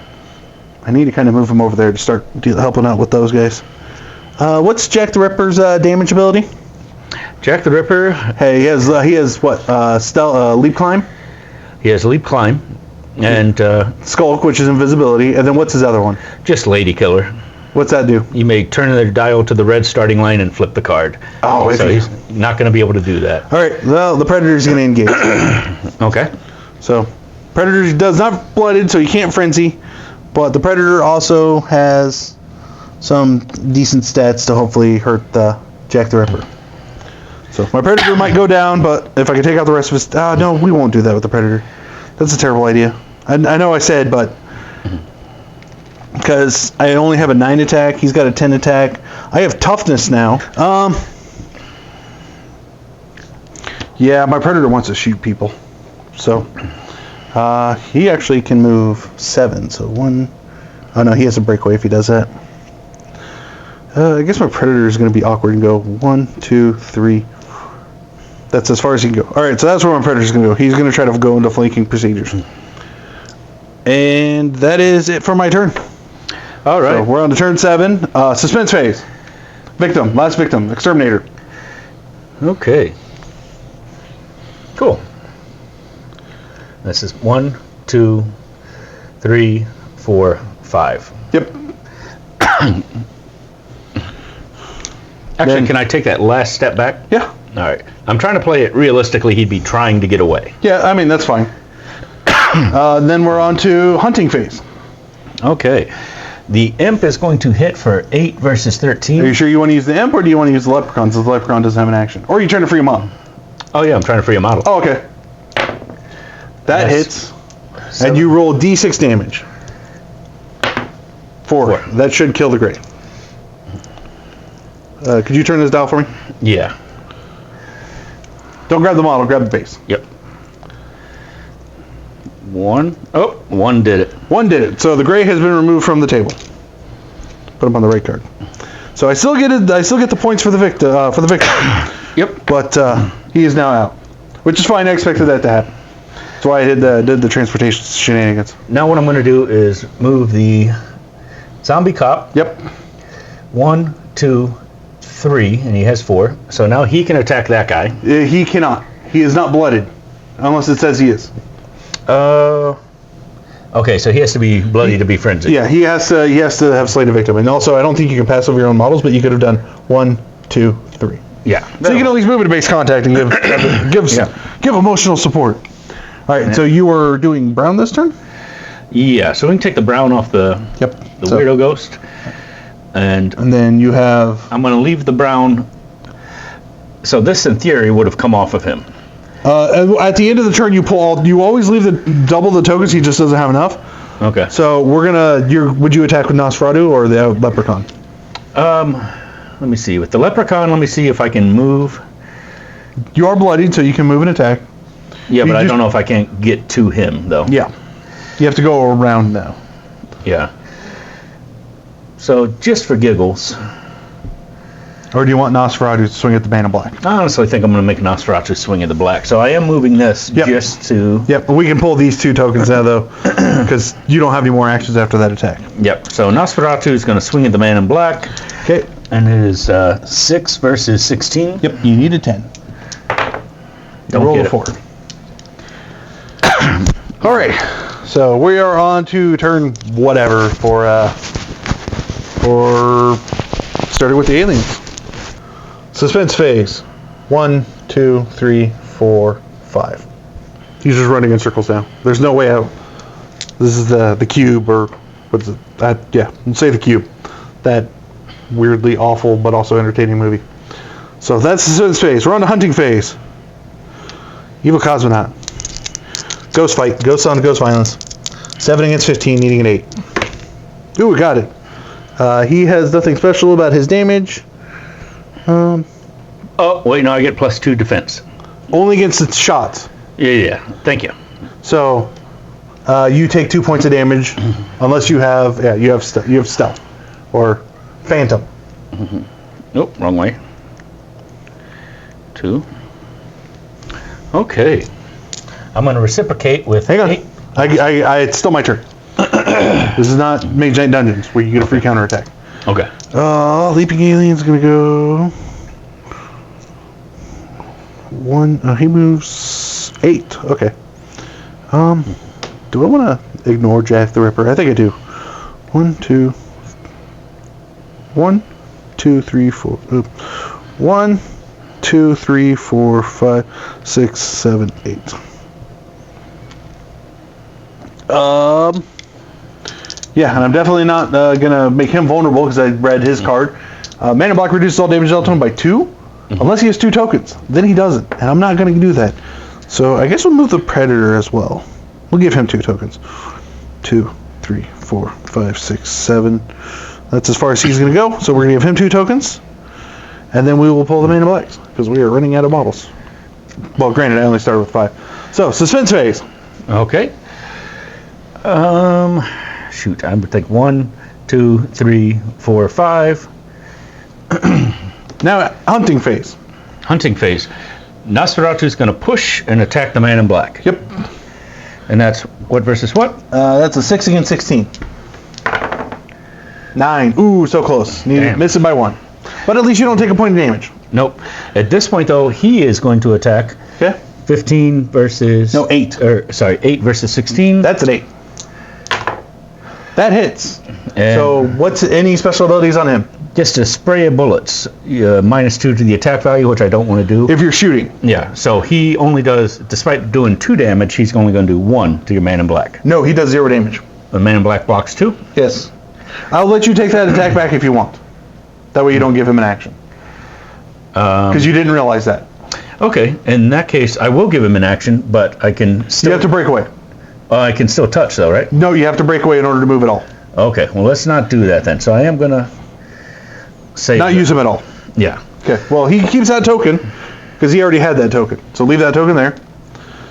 I need to kind of move him over there to start helping out with those guys. What's Jack the Ripper's damage ability? Jack the Ripper. Hey, he has what? Leap Climb? He has Leap Climb. And Skulk, which is invisibility. And then what's his other one? Just Lady Killer. What's that do? You may turn the dial to the red starting line and flip the card. Oh, so he's not going to be able to do that. All right. Well, the Predator's going to engage. Okay. So, Predator does not blooded, so he can't frenzy. But the Predator also has some decent stats to hopefully hurt Jack the Ripper. So my Predator might go down, but if I can take out the rest of his... no, we won't do that with the Predator. That's a terrible idea. I know I said, but... Because I only have a 9 attack, he's got a 10 attack. I have toughness now. Yeah, my Predator wants to shoot people. So, he actually can move 7. So 1... Oh no, he has a breakaway if he does that. I guess my Predator is going to be awkward and go 1, 2, 3. That's as far as he can go. Alright, so that's where my Predator is going to go. He's going to try to go into flanking procedures. And that is it for my turn. Alright. So we're on to turn 7. Suspense phase. Victim. Last victim. Exterminator. Okay. Cool. This is 1, 2, 3, 4, 5. Yep. Actually, can I take that last step back? Yeah. All right. I'm trying to play it realistically. He'd be trying to get away. Yeah, I mean, that's fine. Then we're on to hunting phase. Okay. The imp is going to hit for 8 versus 13. Are you sure you want to use the imp, or do you want to use the leprechaun since the leprechaun doesn't have an action? Or are you trying to free a model? Oh, yeah, I'm trying to free a model. Oh, okay. That hits. And you roll D6 damage. 4. That should kill the gray. Could you turn this dial for me? Yeah. Don't grab the model, grab the base. Yep. 1. Oh, 1 did it. 1 did it. So the gray has been removed from the table. Put him on the right card. So I still get the points for the victim. Yep. But he is now out, which is fine. I expected that to happen. That's why I did the transportation shenanigans. Now what I'm going to do is move the Zombie cop. Yep. 1, 2, 3, and he has 4. So now he can attack that guy. He cannot. He is not blooded, unless it says he is. Okay, so he has to be bloody to be frenzied. Yeah, he has to have slayed a victim, and also I don't think you can pass over your own models, but you could have done 1, 2, 3. Yeah. So you can at least move into base contact and give emotional support. All right, so you were doing brown this turn? Yeah, so we can take the brown off the weirdo ghost. And then you have... I'm going to leave the brown. So this, in theory, would have come off of him. At the end of the turn, you always leave double the tokens. He just doesn't have enough. Okay. So we're gonna. Would you attack with Nosferatu or the Leprechaun? Let me see. With the Leprechaun, let me see if I can move. You are bloodied, so you can move and attack. Yeah, but I don't know if I can't get to him though. Yeah. You have to go around now. Yeah. So just for giggles. Or do you want Nosferatu to swing at the Man in Black? I honestly think I'm going to make Nosferatu swing at the black. So I am moving this just to... Yep, but we can pull these 2 tokens now, though, because you don't have any more actions after that attack. Yep, so Nosferatu is going to swing at the Man in Black. Okay. And it is 6 versus 16. Yep, you need a 10. Roll a 4. All right, so we are on to turn whatever for starting with the aliens. Suspense phase. 1, 2, 3, 4, 5. He's just running in circles now. There's no way out. This is the cube, or what's it? Yeah, let's say the cube. That weirdly awful but also entertaining movie. So that's the suspense phase. We're on the hunting phase. Evil Cosmonaut. Ghost fight. Ghost on ghost violence. 7 against 15, needing an 8. Ooh, we got it. He has nothing special about his damage. Oh, wait, no, I get +2 defense. Only against the shots. Yeah, thank you. So, you take 2 points of damage, unless you have, you have stealth, or phantom. Mm-hmm. Nope, wrong way. 2. Okay. I'm going to reciprocate with... Hang on. It's still my turn. This is not Mage Knight Dungeons, where you get a free counterattack. Okay. Leaping Alien's gonna go... 1, he moves 8, okay. Do I want to ignore Jack the Ripper? I think I do. 1, 2, 3, 4, 1, 2, 3, 4, 5, 6, 7, 8. Yeah, and I'm definitely not gonna make him vulnerable because I read his card. Man in Black reduces all damage dealt to him by 2, unless he has 2 tokens. Then he doesn't, and I'm not gonna do that. So I guess we'll move the Predator as well. We'll give him 2 tokens. 2, 3, 4, 5, 6, 7. That's as far as he's gonna go. So we're gonna give him 2 tokens, and then we will pull the Man in Blacks because we are running out of models. Well, granted, I only started with 5. So suspense phase. Okay. Shoot, I would think 1, 2, 3, 4, 5. Now, hunting phase. Hunting phase. Nosferatu is going to push and attack the Man in Black. Yep. And that's what versus what? That's a 6 against 16. 9. Ooh, so close. Missing by 1. But at least you don't take a point of damage. Nope. At this point, though, he is going to attack. Okay. 15 versus... No, 8. 8 versus 16. That's an 8. That hits. And so what's any special abilities on him? Just a spray of bullets. -2 to the attack value, which I don't want to do. If you're shooting. Yeah, so he only does, despite doing 2 damage, he's only going to do 1 to your Man in Black. No, he does 0 damage. The Man in Black blocks 2? Yes. I'll let you take that attack back if you want. That way you don't give him an action. Because you didn't realize that. Okay, in that case, I will give him an action, but I can still... You have to break away. I can still touch, though, right? No, you have to break away in order to move at all. Okay, well, let's not do that then. So I am going to save Not use him at all. Yeah. Okay, well, he keeps that token, because he already had that token. So leave that token there.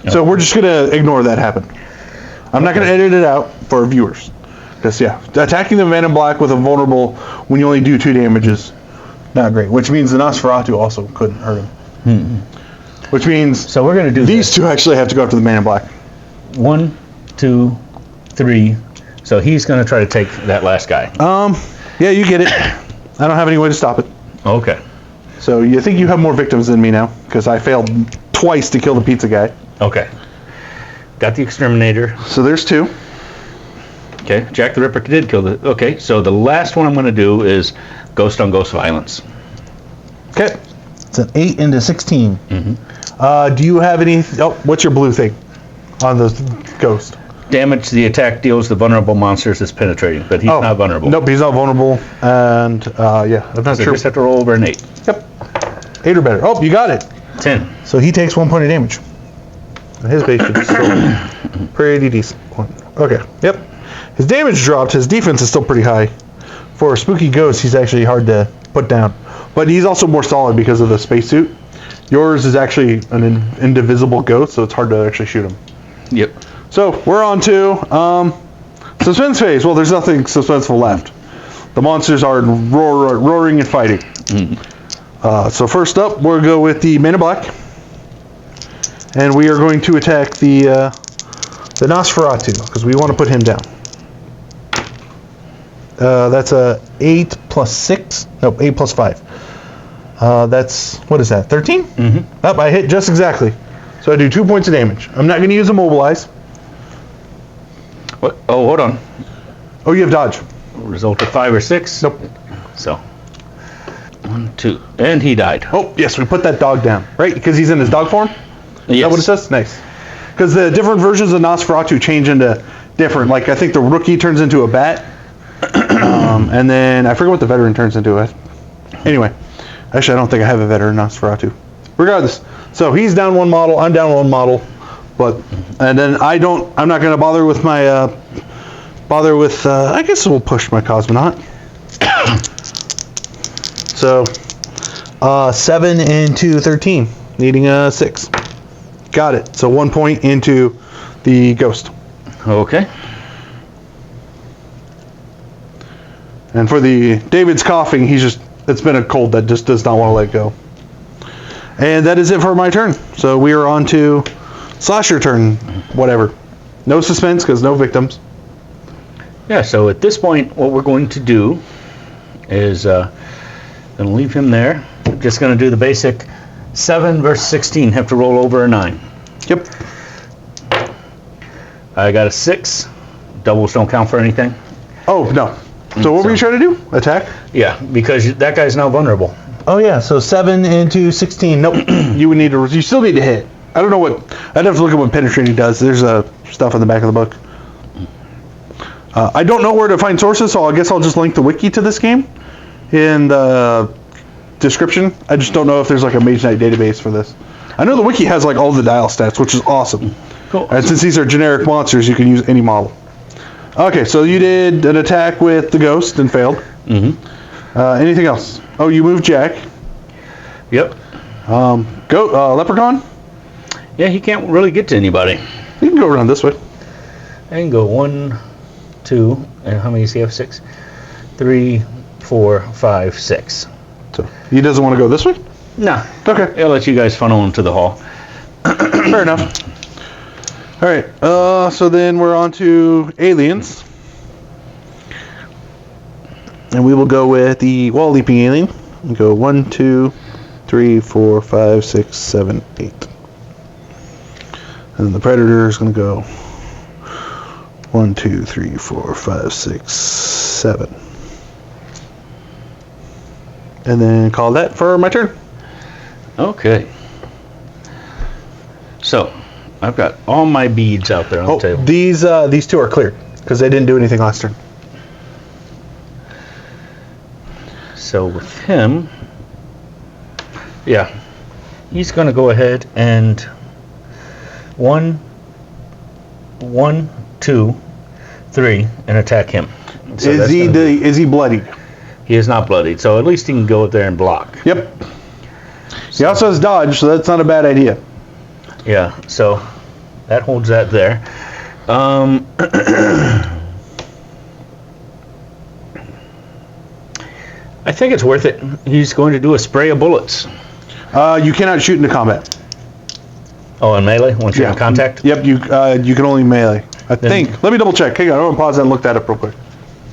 Okay. So we're just going to ignore that happen. I'm not going to edit it out for viewers. Because, yeah, attacking the Man in Black with a vulnerable when you only do 2 damage is not great. Which means the Nosferatu also couldn't hurt him. Which means so we're going to do these 2 actually have to go after the Man in Black. 1, 2, 3, So he's going to try to take that last guy. Yeah, you get it. I don't have any way to stop it. Okay. So you think you have more victims than me now, because I failed twice to kill the pizza guy. Okay. Got the exterminator. So there's 2. Okay, Jack the Ripper did kill the... Okay, so the last one I'm going to do is ghost on ghost violence. Okay. It's an 8 into 16. Mm-hmm. Do you have any... Oh, what's your blue thing on the ghost? Damage the attack deals the vulnerable monsters is penetrating, but he's not vulnerable. Nope, he's not vulnerable. And, yeah, I'm not So sure. you just have to roll over an 8. Yep. 8 or better. Oh, you got it. 10. So he takes 1 point of damage. And his base should still pretty decent. Okay, yep. His damage dropped. His defense is still pretty high. For a spooky ghost, he's actually hard to put down. But he's also more solid because of the spacesuit. Yours is actually an indivisible ghost, so it's hard to actually shoot him. Yep. So we're on to suspense phase. Well, there's nothing suspenseful left. The monsters are roaring and fighting. So first up, we'll go with the Man in Black. And we are going to attack the Nosferatu, because we want to put him down. That's a 8 plus 6. Nope, 8 plus 5. That's, what is that, 13? Mm-hmm. I hit just exactly. So I do 2 points of damage. I'm not going to use Immobilize. What? Oh, hold on. Oh, you have Dodge. Result of 5 or 6? Nope. So, 1, 2. And he died. Oh, yes, we put that dog down. Right, because he's in his dog form? Is that what it says? Nice. Because the different versions of Nosferatu change into different, like I think the rookie turns into a bat. And then I forget what the veteran turns into. Anyway, actually I don't think I have a veteran Nosferatu. Regardless, so he's down 1 model, I'm down 1 model, and then I'm not going to bother with my I guess we'll push my Cosmonaut. So 7 into 13, needing a 6. Got it. So 1 point into the ghost. Okay. And for the David's coughing, it's been a cold that just does not want to let go. And that is it for my turn. So we are on to Slasher turn, whatever. No suspense because no victims. Yeah, so at this point, what we're going to do is going to leave him there. I'm just going to do the basic 7 versus 16. Have to roll over a 9. Yep. I got a 6. Doubles don't count for anything. Oh, no. So what were you trying to do? Attack? Yeah, because that guy's now vulnerable. Oh yeah, so 7 into 16. Nope. You still need to hit. I don't know what. I'd have to look at what penetrating does. There's stuff on the back of the book. I don't know where to find sources, so I guess I'll just link the wiki to this game in the description. I just don't know if there's like a Mage Knight database for this. I know the wiki has like all the dial stats, which is awesome. Cool. And since these are generic monsters, you can use any model. Okay, so you did an attack with the ghost and failed. Mm-hmm. Anything else? Oh, you moved Jack. Yep. Leprechaun? Yeah, he can't really get to anybody. You can go around this way. I can go 1, 2, and how many does he have? 6? 3, 4, 5, 6. So he doesn't want to go this way? Nah. Okay. I'll let you guys funnel him to the hall. Fair enough. All right. So then we're on to aliens. And we will go with the wall leaping alien. We'll go 1, 2, 3, 4, 5, 6, 7, 8. And then the predator is going to go 1, 2, 3, 4, 5, 6, 7. And then call that for my turn. Okay. So, I've got all my beads out there on the table. These two are cleared because they didn't do anything last turn. So with him, yeah, he's going to go ahead and 1, 2, 3, and attack him. So is he bloodied? He is not bloodied, so at least he can go up there and block. Yep. He also has dodge, so that's not a bad idea. Yeah, so that holds that there. I think it's worth it. He's going to do a spray of bullets. You cannot shoot into combat. Oh, in melee? Once you're in contact? Yep, you can only melee. I think. Let me double check. Hang on, I'm going to pause that and look that up real quick.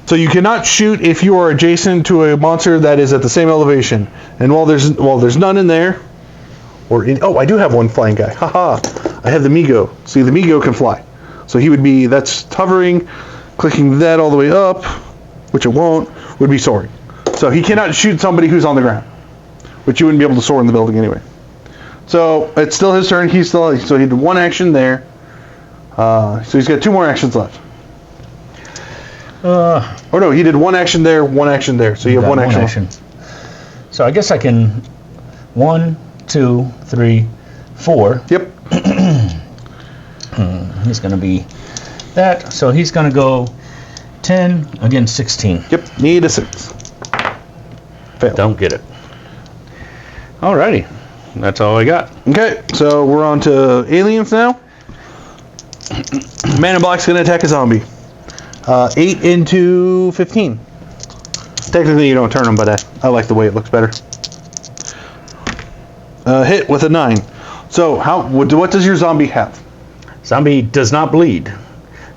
So you cannot shoot if you are adjacent to a monster that is at the same elevation. And while there's none in there, oh, I do have one flying guy. Haha. I have the Migo. See, the Migo can fly. So he would be, that's hovering, clicking that all the way up, which it won't, would be soaring. So he cannot shoot somebody who's on the ground, which you wouldn't be able to soar in the building anyway. So it's still his turn. So he did one action there. So he's got 2 more actions left. Oh no, he did one action there, one action there. So you have one action. So I guess I can 1, 2, 3, 4. Yep. He's going to be that. So he's going to go 10 against 16. Yep. Need a 6. Fail. Don't get it. Alrighty. That's all I got. Okay. So we're on to aliens now. Man in Black's going to attack a zombie. 8 into 15. Technically you don't turn them, but I like the way it looks better. Hit with a 9. So what does your zombie have? Zombie does not bleed.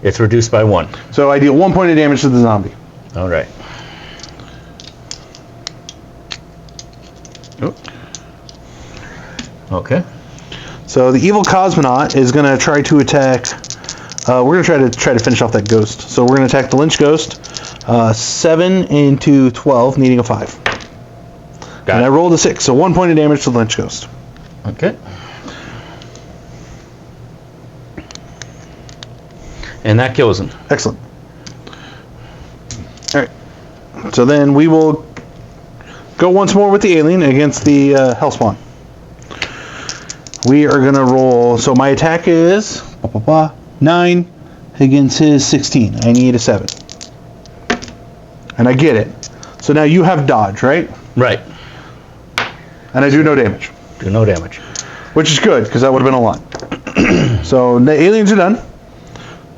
It's reduced by 1. So I deal 1 point of damage to the zombie. All right. Oh. Okay. So the evil cosmonaut is going to try to attack. We're going to try to finish off that ghost. So we're going to attack the lynch ghost. 7 into 12, needing a 5. Got and it. I rolled a 6, so 1 point of damage to the lynch ghost. Okay. And that kills him. Excellent. All right. So then we will go once more with the alien against the hellspawn. We are going to roll. So my attack is 9 against his 16. I need a 7. And I get it. So now you have dodge, right? Right. And I do no damage. Do no damage. Which is good, because that would have been a lot. So the aliens are done.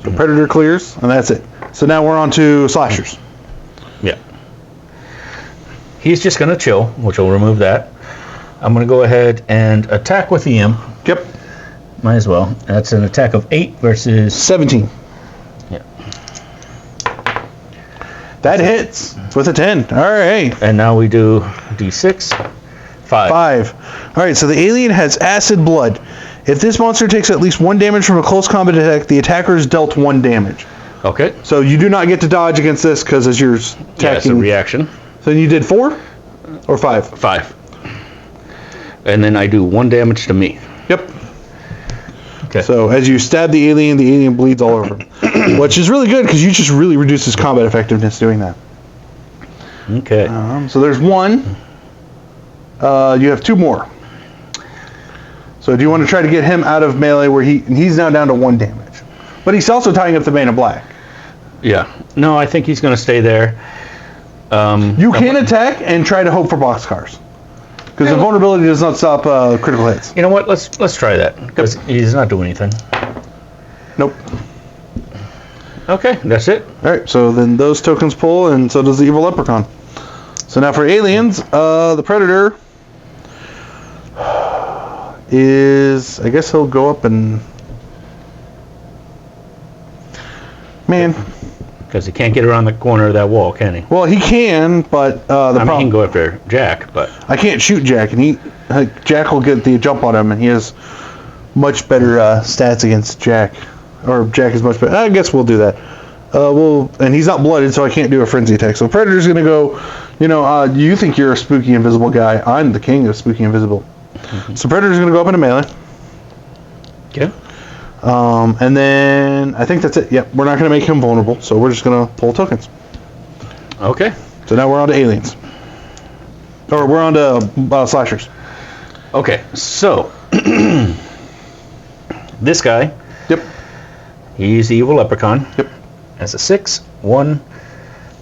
So Predator clears, and that's it. So now we're on to slashers. Yeah. He's just going to chill, which will remove that. I'm going to go ahead and attack with the imp. Yep. Might as well. That's an attack of 8 versus 17. Yeah. That hits with a 10. All right. And now we do D6. 5. 5. All right, so the alien has acid blood. If this monster takes at least 1 damage from a close combat attack, the attacker is dealt 1 damage. Okay. So you do not get to dodge against this because as you're attacking. Yeah, it's a reaction. So you did 4 or 5? 5. And then I do 1 damage to me. Yep. Okay. So as you stab the alien bleeds all over him. Which is really good because you just really reduce his combat effectiveness doing that. Okay. So there's 1. You have 2 more. So do you want to try to get him out of melee where he's now down to 1 damage? But he's also tying up the Man in Black. Yeah. No, I think he's going to stay there. You can attack and try to hope for boxcars. Because the vulnerability does not stop critical hits. You know what? Let's try that. Because he's not doing anything. Nope. Okay, that's it. Alright, so then those tokens pull, and so does the evil leprechaun. So now for aliens, the Predator is, I guess he'll go up and... Man. Because he can't get around the corner of that wall, can he? Well, he can, but the problem... he can go after Jack, but... I can't shoot Jack, and Jack will get the jump on him, and he has much better stats against Jack. Or Jack is much better. I guess we'll do that. And he's not blooded, so I can't do a frenzy attack. So Predator's going to go, you think you're a spooky invisible guy. I'm the king of spooky invisible. Mm-hmm. So Predator's going to go up into melee. Okay. And then I think that's it. Yep, we're not going to make him vulnerable, so we're just going to pull tokens. Okay. So now we're on to aliens. Or we're on to slashers. Okay, so this guy. Yep. He's the evil leprechaun. Yep. That's a 6. 1,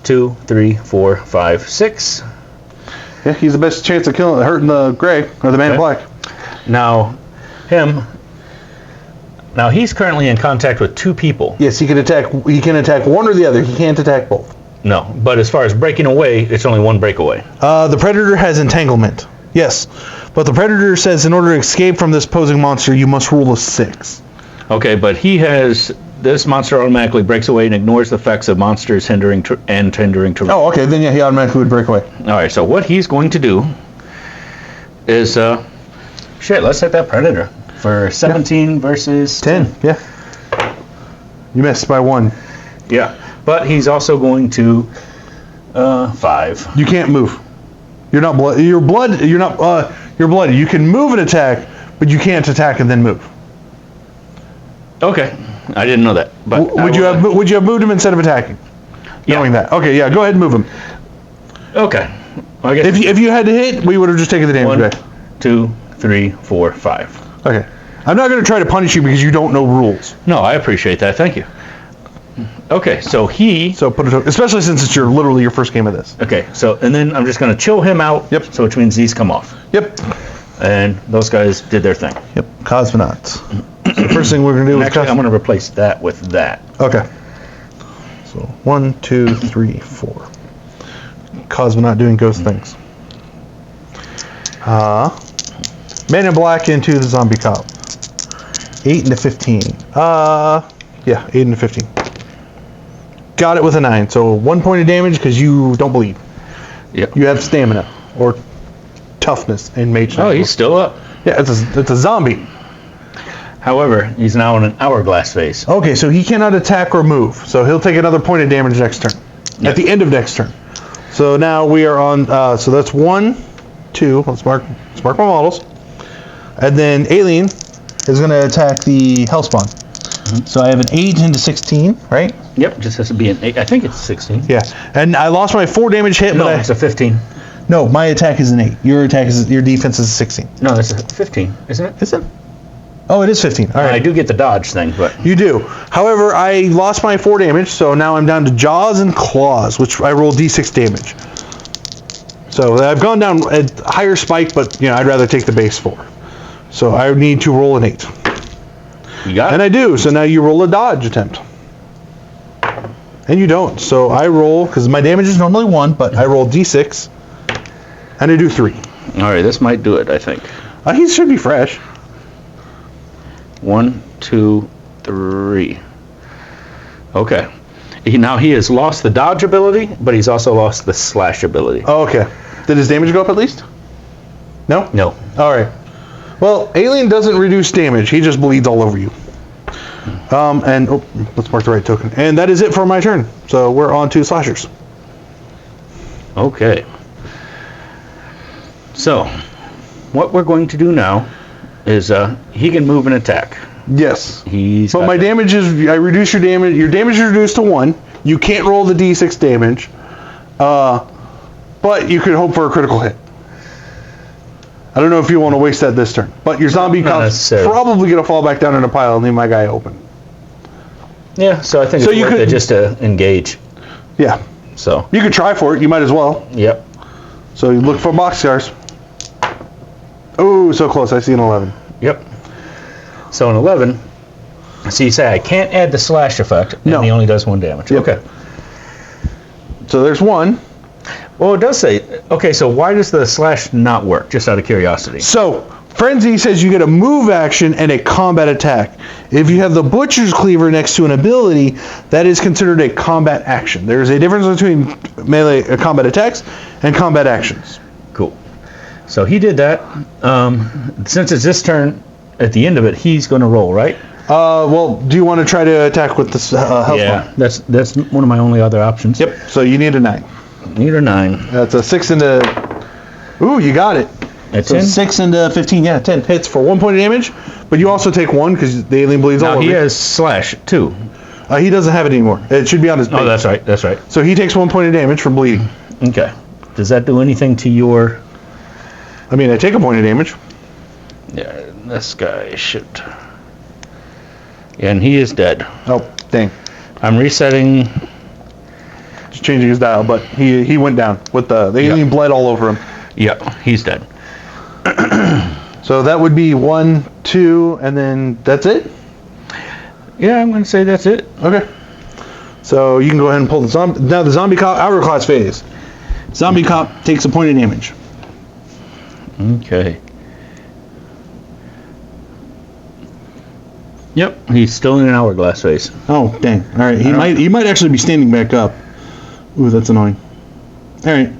2, 3, 4, 5, 6. Yeah, he's the best chance of hurting the gray or the Man in Black. Now, he's currently in contact with 2 people. Yes, he can attack one or the other. He can't attack both. No, but as far as breaking away, it's only 1 breakaway. The Predator has entanglement. Yes, but the Predator says in order to escape from this posing monster, you must roll a 6. Okay, but he has this monster automatically breaks away and ignores the effects of monsters hindering to. Oh, okay. Then yeah, he automatically would break away. All right. So what he's going to do is shit. Let's hit that predator for 17 versus 10. Yeah. You missed by 1. Yeah. But he's also going to 5. You can't move. You're not blood. You're blood. You're not. You're bloody. You can move and attack, but you can't attack and then move. Okay. I didn't know that. But would you have moved him instead of attacking? Yeah. Knowing that. Okay. Yeah. Go ahead and move him. Okay. Well, I guess If you had to hit, we would have just taken the damage 1, back. 2, 3, 4, 5. Okay. I'm not going to try to punish you because you don't know rules. No, I appreciate that. Thank you. Okay, so put it, especially since it's literally your first game of this. Okay, so and then I'm just going to chill him out. Yep. So which means these come off. Yep. And those guys did their thing. Yep. Cosmonauts. So the first thing we're going to do is actually I'm going to replace that with that. Okay. So 1, 2, 3, 4. Cosmonaut doing ghost things. Man in Black into the zombie cop. 8 into 15. Yeah, 8 into 15. Got it with a 9. So 1 point of damage because you don't bleed. Yep. You have stamina or toughness in Mage Knight. Oh, he's still up. Yeah, it's a zombie. However, he's now in an hourglass phase. Okay, so he cannot attack or move. So he'll take another point of damage next turn. Yep. At the end of next turn. So now we are on. So that's 1, 2. Let's mark my models. And then Alien is going to attack the Hellspawn. Mm-hmm. So I have an 8 into 16, right? Yep, just has to be an 8. I think it's 16. Yeah, and I lost my 4 damage hit. No, but it's a 15. No, my attack is an 8. Your defense is a 16. No, that's a 15, isn't it? Is it? Oh, it is 15. All right. I do get the dodge thing, but You do. However, I lost my 4 damage, so now I'm down to Jaws and Claws, which I roll D6 damage. So I've gone down a higher spike, but I'd rather take the base 4. So I need to roll an 8. you got And it. I do. So now you roll a dodge attempt. And you don't. So I roll, because my damage is normally 1, but I roll D6, and I do 3. All right, this might do it, I think. He should be fresh. 1, 2, 3. Okay. He has lost the dodge ability, but he's also lost the slash ability. Oh, okay. Did his damage go up at least? No? No. All right. Well, Alien doesn't reduce damage. He just bleeds all over you. Let's mark the right token. And that is it for my turn. So we're on to slashers. Okay. So, what we're going to do now is he can move and attack. Yes. But my damage is, I reduce your damage. Your damage is reduced to 1. You can't roll the D6 damage. But you could hope for a critical hit. I don't know if you want to waste that this turn. But your zombie cop's probably going to fall back down in a pile and leave my guy open. Yeah, so I think it's worth it just to engage. Yeah. So. You could try for it. You might as well. Yep. So you look for boxcars. Oh, so close. I see an 11. Yep. So an 11. So you say I can't add the slash effect, and he only does 1 damage. Yep. Okay. So there's 1. Well, it does say, okay, so why does the slash not work, just out of curiosity? So, Frenzy says you get a move action and a combat attack. If you have the Butcher's Cleaver next to an ability, that is considered a combat action. There's a difference between melee combat attacks and combat actions. Cool. So he did that. Since it's this turn, at the end of it, he's going to roll, right? Well, do you want to try to attack with this health Yeah, that's one of my only other options. Yep, so you need a 9. Need a 9. That's a 6 into... Ooh, you got it. At So 10? 6 into 15, yeah, 10 hits for 1 point of damage, but you also take 1 because the alien bleeds all Now over he you. has slash, too. He doesn't have it anymore. It should be on his base. Oh, that's right, that's right. So he takes 1 point of damage from bleeding. Okay. Does that do anything to your... I mean, I take a point of damage. Yeah, this guy should... Yeah, and he is dead. Oh, dang. I'm resetting... Just changing his dial, but he went down with the alien bled all over him. Yep, he's dead. So that would be 1, 2, and then that's it? Yeah, I'm going to say that's it. Okay. So you can go ahead and pull the zombie. Now the zombie cop hourglass phase. Zombie cop takes a point of damage. Okay. Yep, he's still in an hourglass phase. Oh, dang. All right, he might actually be standing back up. Ooh, that's annoying. All right.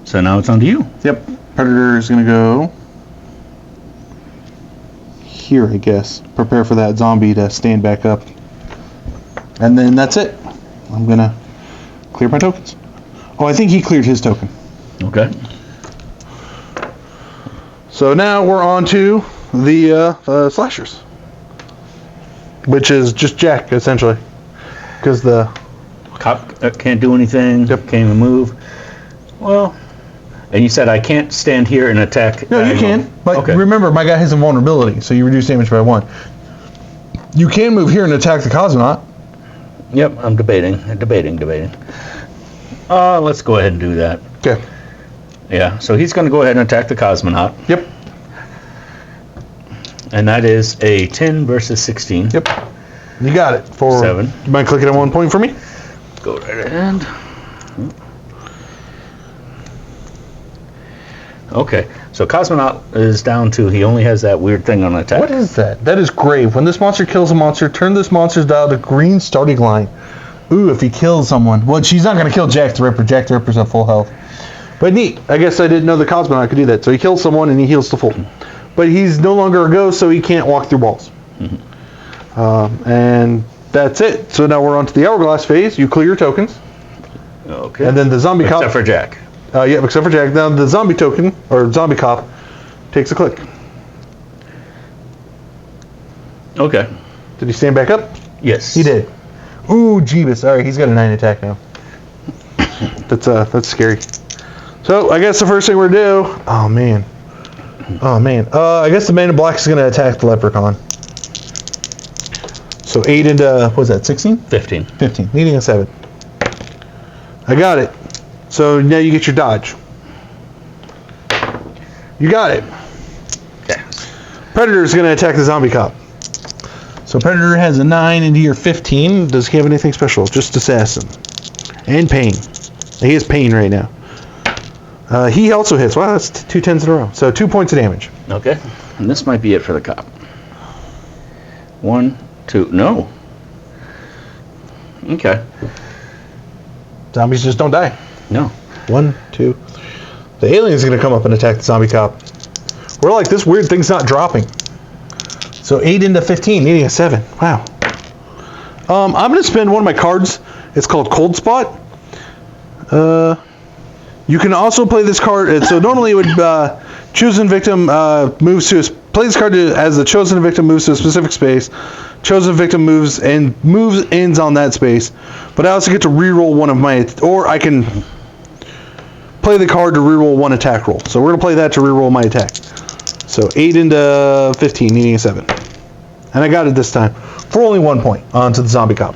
So now it's on to you. Yep. Predator is gonna go here, I guess. Prepare for that zombie to stand back up. And then that's it. I'm gonna clear my tokens. Oh, I think he cleared his token. Okay. So now we're on to the slashers, which is just Jack essentially, because the Cop can't do anything. Yep. Can't even move. Well, and you said I can't stand here and attack. no, you can. But okay. remember, my guy has invulnerability, so you reduce damage by 1. You can move here and attack the cosmonaut. Yep, I'm debating. Let's go ahead and do that. Okay. Yeah, so he's going to go ahead and attack the cosmonaut. Yep. And that is a 10 versus 16. Yep. You got it. For 7. You mind clicking on 1 point for me? Go right ahead. Okay, so cosmonaut is down to, he only has that weird thing on attack. What is that? That is grave. When this monster kills a monster, turn this monster's dial to green starting line. Ooh, if he kills someone. Well, she's not going to kill Jack the Ripper. Jack the Ripper's at full health. But neat. I guess I didn't know the cosmonaut could do that. So he kills someone and he heals to full. But he's no longer a ghost, so he can't walk through walls. And that's it. So now we're on to the hourglass phase. You clear your tokens. Okay. And then the zombie cop... Except for Jack. Yeah, except for Jack. Now the zombie token, or zombie cop, takes a click. Okay. Did he stand back up? Yes. He did. Ooh, Jeebus. All right, he's got a 9 attack now. That's scary. So I guess the first thing we're gonna do. Oh man. I guess the man in black is gonna attack the leprechaun. So 8 into what was that? 16? 15. 15. Needing a 7. I got it. So now you get your dodge. You got it. Okay. Predator is gonna attack the zombie cop. So Predator has a 9 into your 15. Does he have anything special? Just assassin. And pain. He has pain right now. He also hits. Wow, that's 2 10s in a row. So 2 points of damage. Okay. And this might be it for the cop. 1, 2. No. Okay. Zombies just don't die. No. 1, 2. The alien's gonna come up and attack the zombie cop. We're like, this weird thing's not dropping. So 8 into 15, needing a 7. Wow. I'm gonna spend one of my cards. It's called Cold Spot. You can also play this card. So normally it would chosen victim moves to play this card as the chosen victim moves to a specific space. Chosen victim moves ends on that space. But I also get to reroll one of my, or I can play the card to reroll 1 attack roll. So we're gonna play that to reroll my attack. So 8 into 15, needing a 7. And I got it this time for only 1 point onto the zombie cop.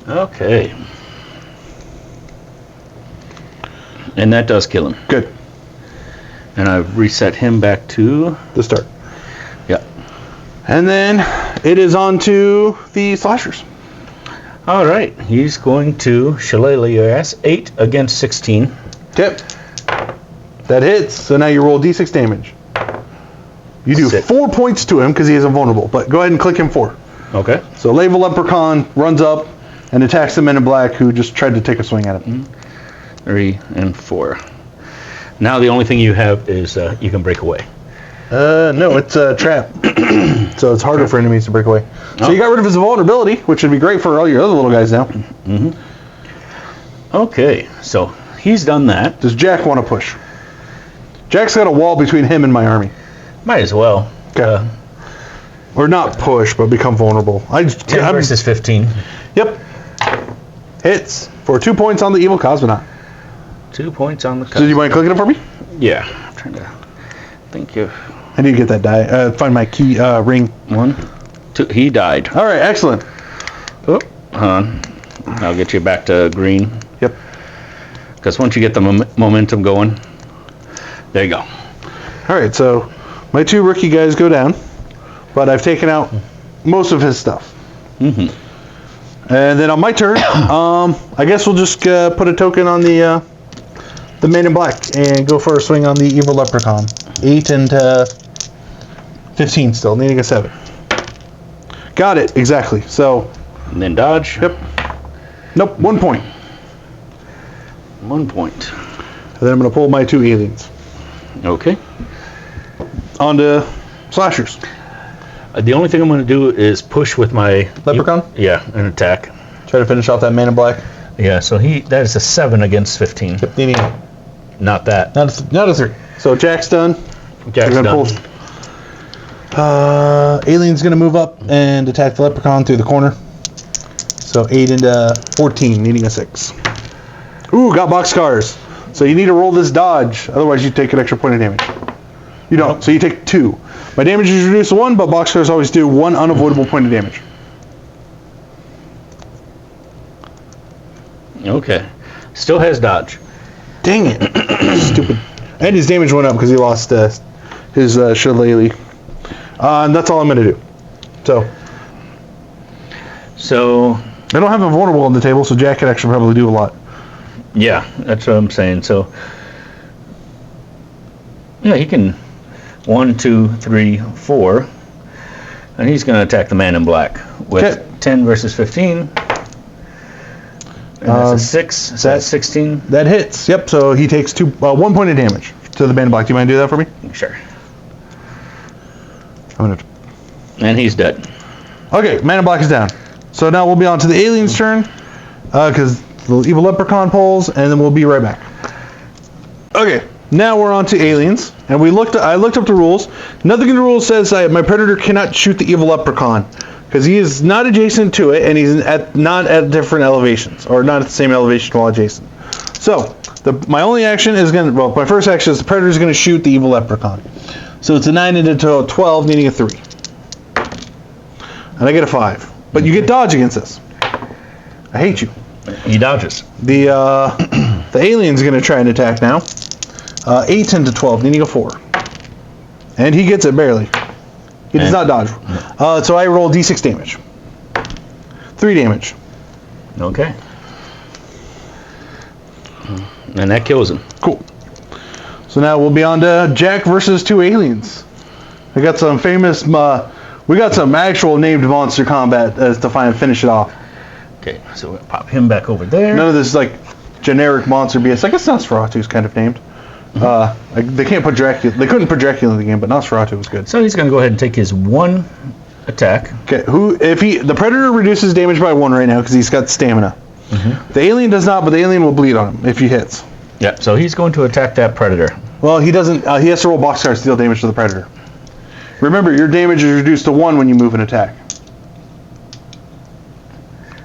Okay. And that does kill him. Good. And I've reset him back to The start. Yeah. And then it is on to the slashers. All right. He's going to shillelagh your ass. 8 against 16. Yep. That hits. So now you roll d6 damage. You do 4 points to him because he is invulnerable. But go ahead and click him 4. Okay. So Lava Leprechaun runs up and attacks the men in black who just tried to take a swing at him. 3 and 4. Now the only thing you have is you can break away. No, it's a trap. So it's harder for enemies to break away. So you got rid of his vulnerability, which would be great for all your other little guys now. Mm-hmm. Okay, so he's done that. Does Jack want to push? Jack's got a wall between him and my army. Might as well. Okay. Or not push, but become vulnerable. 10 versus 15. Yep. Hits for 2 points on the evil cosmonaut. 2 points on the So do you mind clicking it for me? Yeah. I'm trying to think of... I need to get that die. Find my key ring. 1, 2. He died. All right, excellent. Oh, hold on. I'll get you back to green. Yep. Because once you get the momentum going, there you go. All right, so my 2 rookie guys go down, but I've taken out most of his stuff. Mm-hmm. And then on my turn, I guess we'll just put a token on the man in black and go for a swing on the evil leprechaun. 8 into 15 still, needing a 7. Got it, exactly. So, And then dodge. yep. Nope, 1 point. 1 point. And then I'm going to pull my 2 aliens. Okay. On to slashers. The only thing I'm going to do is push with my... Leprechaun? Yeah, an attack. Try to finish off that man in black. Yeah, so that is a 7 against 15. Yep, needing a... Not that. Not a 3. So Jack's done. Jack's We're done. gonna pull. Alien's going to move up and attack the leprechaun through the corner. So 8 into 14, needing a 6. Ooh, got boxcars. So you need to roll this dodge, otherwise you take an extra point of damage. You don't, so you take 2. My damage is reduced to 1, but boxcars always do 1 unavoidable point of damage. Okay. Still has dodge. Dang it. Stupid. And his damage went up because he lost his shillelagh. And that's all I'm going to do. So I don't have a vulnerable on the table, so Jack can actually probably do a lot. Yeah, that's what I'm saying. So, yeah, he can 1, 2, 3, 4. And he's going to attack the man in black with 10 versus 15. And that's a 6. So that's 16. That hits. Yep. So he takes 1 point of damage to the man in black. Do you mind doing that for me? Sure. I'm gonna. And he's dead. Okay, man in black is down. So now we'll be on to the alien's turn, because the evil leprechaun pulls, and then we'll be right back. Okay, now we're on to aliens, and I looked up the rules. Nothing in the rules says my predator cannot shoot the evil leprechaun, because he is not adjacent to it, and he's not at different elevations, or not at the same elevation while adjacent. So my only action is my first action is the predator is going to shoot the evil leprechaun. So it's a 9 into 12, needing a 3. And I get a 5. But you get dodge against this. I hate you. He dodges. The alien's going to try and attack now. 8 into 12, needing a 4. And he gets it barely. He does not dodge. So I roll d6 damage. 3 damage. Okay. And that kills him. Cool. So now we'll be on to Jack versus 2 aliens. We got some famous... we got some actual named monster combat to finish it off. Okay, so we'll pop him back over there. None of this like generic monster BS. I guess Nosferatu's kind of named. They can't put Dracula. They couldn't put Dracula in the game, but Nosferatu was good. So he's going to go ahead and take his 1 attack. Okay, the predator reduces damage by 1 right now because he's got stamina. Mm-hmm. The alien does not, but the alien will bleed on him if he hits. Yeah, so he's going to attack that predator. Well, he doesn't. He has to roll boxcars to deal damage to the predator. Remember, your damage is reduced to 1 when you move an attack.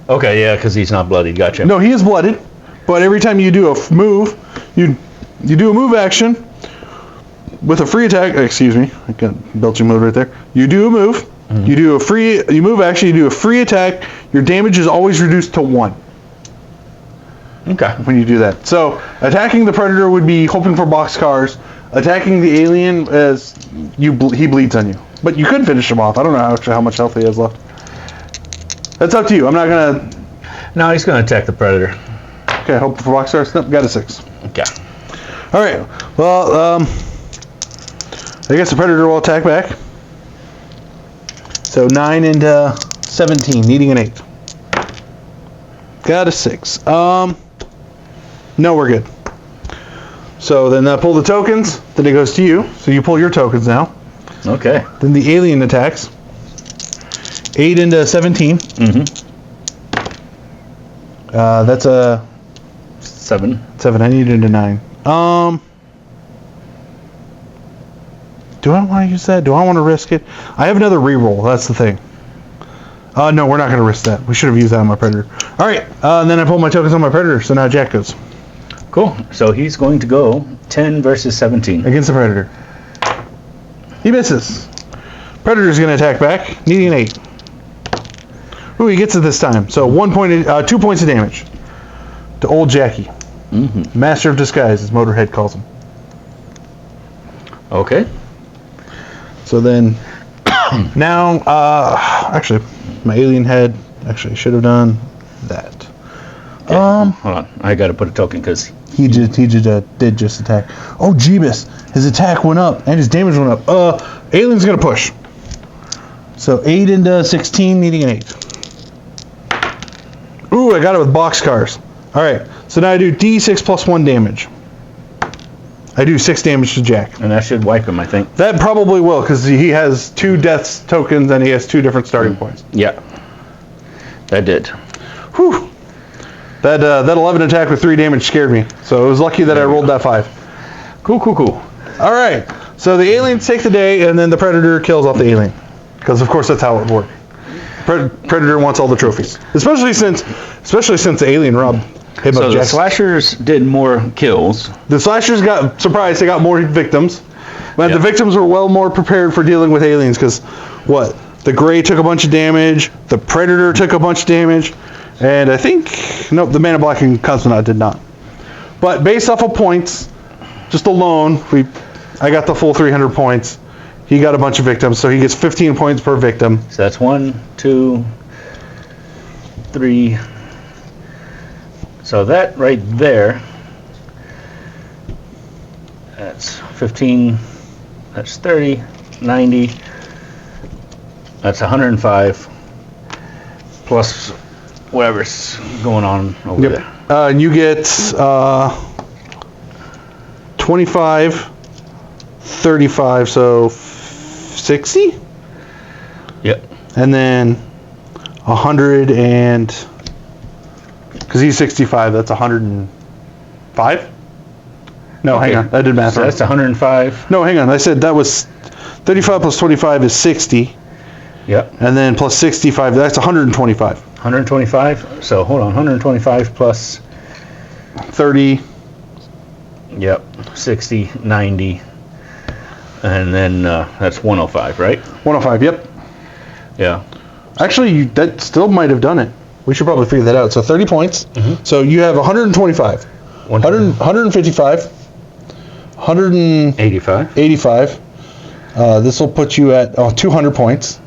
Okay, yeah, because he's not bloodied. Gotcha. No, he is blooded, but every time you do a move, you do a move action with a free attack. Excuse me, I got belching mode right there. You do a move. Mm-hmm. You move action. You do a free attack. Your damage is always reduced to 1. Okay. When you do that. So attacking the predator would be hoping for boxcars. Attacking the alien as he bleeds on you. But you could finish him off. I don't know how much health he has left. That's up to you. I'm not gonna. No, he's gonna attack the predator. Okay, hope for boxcars. Nope, got a 6. Okay. All right. Well, I guess the predator will attack back. So 9 into 17, needing an 8. Got a 6. No, we're good. So then I pull the tokens. Then it goes to you. So you pull your tokens now. Okay. Then the alien attacks. 8 into 17. Mm-hmm. That's a 7. 7. I need it a 9. Do I want to use that? Do I want to risk it? I have another reroll. That's the thing. No, we're not going to risk that. We should have used that on my predator. All right. And then I pull my tokens on my predator. So now Jack goes. Cool. So he's going to go 10 versus 17. Against the predator. He misses. Predator's going to attack back, needing an 8. Ooh, he gets it this time. So 2 points of damage to old Jackie. Mm-hmm. Master of Disguise, as Motorhead calls him. Okay. So then, now, actually, my alien head, actually, should have done that. Okay. Hold on. I got to put a token because he did just attack. Oh, Jeebus, his attack went up and his damage went up. Alien's gonna push. So 8 into 16, needing an 8. Ooh, I got it with boxcars. Alright, so now I do D6 plus 1 damage. I do 6 damage to Jack. And that should wipe him, I think. That probably will, because he has 2 deaths tokens and he has 2 different starting points. Yeah. That did. Whew. That 11 attack with 3 damage scared me. So it was lucky that I rolled that 5. Cool. Alright, so the aliens take the day and then the Predator kills off the alien. Because of course that's how it would work. Predator wants all the trophies. Especially since the alien robbed him So of the Jack. slashers did more kills. The slashers got surprised. They got more victims. But Yeah. the victims were well more prepared for dealing with aliens because what? The Gray took a bunch of damage. The Predator took a bunch of damage. And I think, nope, the Man in Black and Cosmonaut did not. But based off of points, just alone, I got the full 300 points. He got a bunch of victims, so he gets 15 points per victim. So that's 1, 2, 3. So that right there, that's 15, that's 30, 90, that's 105, plus whatever's going on over there. And you get 25, 35, so 60? Yep. And then 100 and... Because he's 65, that's 105? No, Okay. hang on, I did math So wrong. that's 105. No, hang on, I said that was 35 plus 25 is 60, Yep. and then plus 65, that's 125. 125. So hold on, 125 plus, 30, yep, 60, 90, and then that's 105, right? 105, yep. Yeah. Actually, that still might have done it. We should probably figure that out. So 30 points. So you have 125, 155, 185. 85. This will put you at 200 points.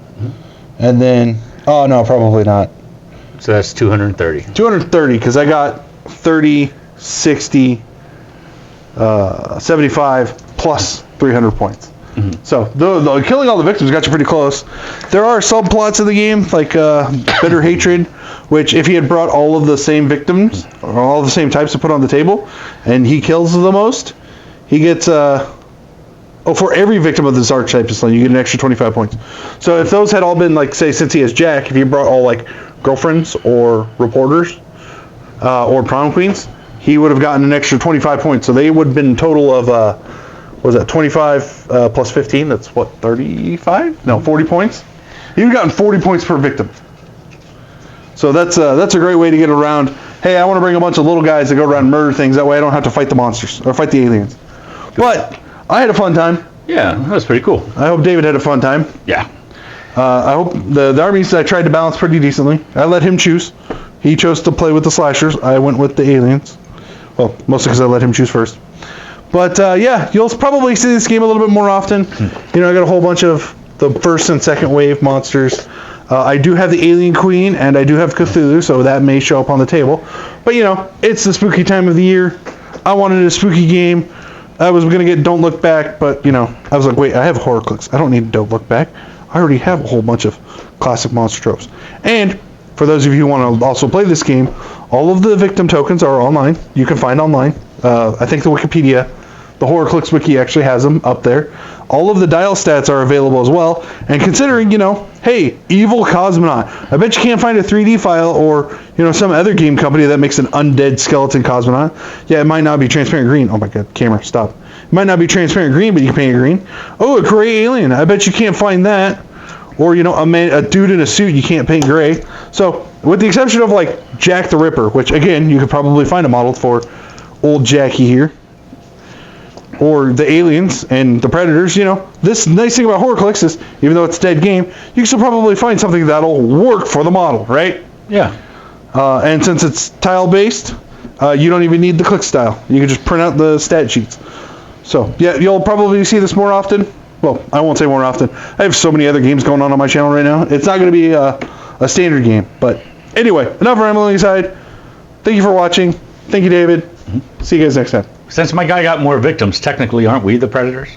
And then, oh no, probably not. So that's 230. 230, because I got 30, 60, 75 plus 300 points. So the killing all the victims got you pretty close. There are subplots in the game, like bitter hatred, which if he had brought all of the same victims, or all the same types to put on the table, and he kills the most, he gets, for every victim of this archetype is slain, you get an extra 25 points. So if those had all been, like, say, since he has Jack, if he brought all, like, girlfriends or reporters or prom queens, he would have gotten an extra 25 points. So they would have been a total of, what was that, 25 plus 15? That's what, 35? No, 40 points? He would have gotten 40 points per victim. So that's a great way to get around, hey, I want to bring a bunch of little guys that go around and murder things. That way I don't have to fight the monsters or fight the aliens. But I had a fun time. Yeah, that was pretty cool. I hope David had a fun time. Yeah. I hope the armies I tried to balance pretty decently. I let him choose. He chose to play with the slashers. I went with the aliens. Well, mostly because I let him choose first. But yeah, you'll probably see this game a little bit more often. You know, I got a whole bunch of the first and second wave monsters. I do have the Alien Queen, and I do have Cthulhu, so that may show up on the table. But, you know, it's the spooky time of the year. I wanted a spooky game. I was going to get Don't Look Back, but, you know, I was like, wait, I have Horrorclix. I don't need Don't Look Back. I already have a whole bunch of classic monster tropes. And for those of you who want to also play this game, all of the victim tokens are online. You can find online. I think the Wikipedia, the Horrorclix wiki actually has them up there. All of the dial stats are available as well. And considering, you know, hey, Evil Cosmonaut. I bet you can't find a 3D file or, you know, some other game company that makes an undead skeleton cosmonaut. Yeah, it might not be transparent green. Oh my god, camera, stop. It might not be transparent green, but you can paint it green. Oh, a gray alien. I bet you can't find that. Or, you know, a dude in a suit you can't paint gray. So, with the exception of, like, Jack the Ripper, which, again, you could probably find a model for old Jackie here, or the aliens and the predators, you know, this nice thing about Horrorclix is, even though it's a dead game, you can probably find something that'll work for the model, right? Yeah. And since it's tile-based, you don't even need the click style. You can just print out the stat sheets. So, yeah, you'll probably see this more often. Well, I won't say more often. I have so many other games going on my channel right now. It's not going to be a standard game. But anyway, enough rambling aside. Thank you for watching. Thank you, David. See you guys next time. Since my guy got more victims, technically aren't we the predators?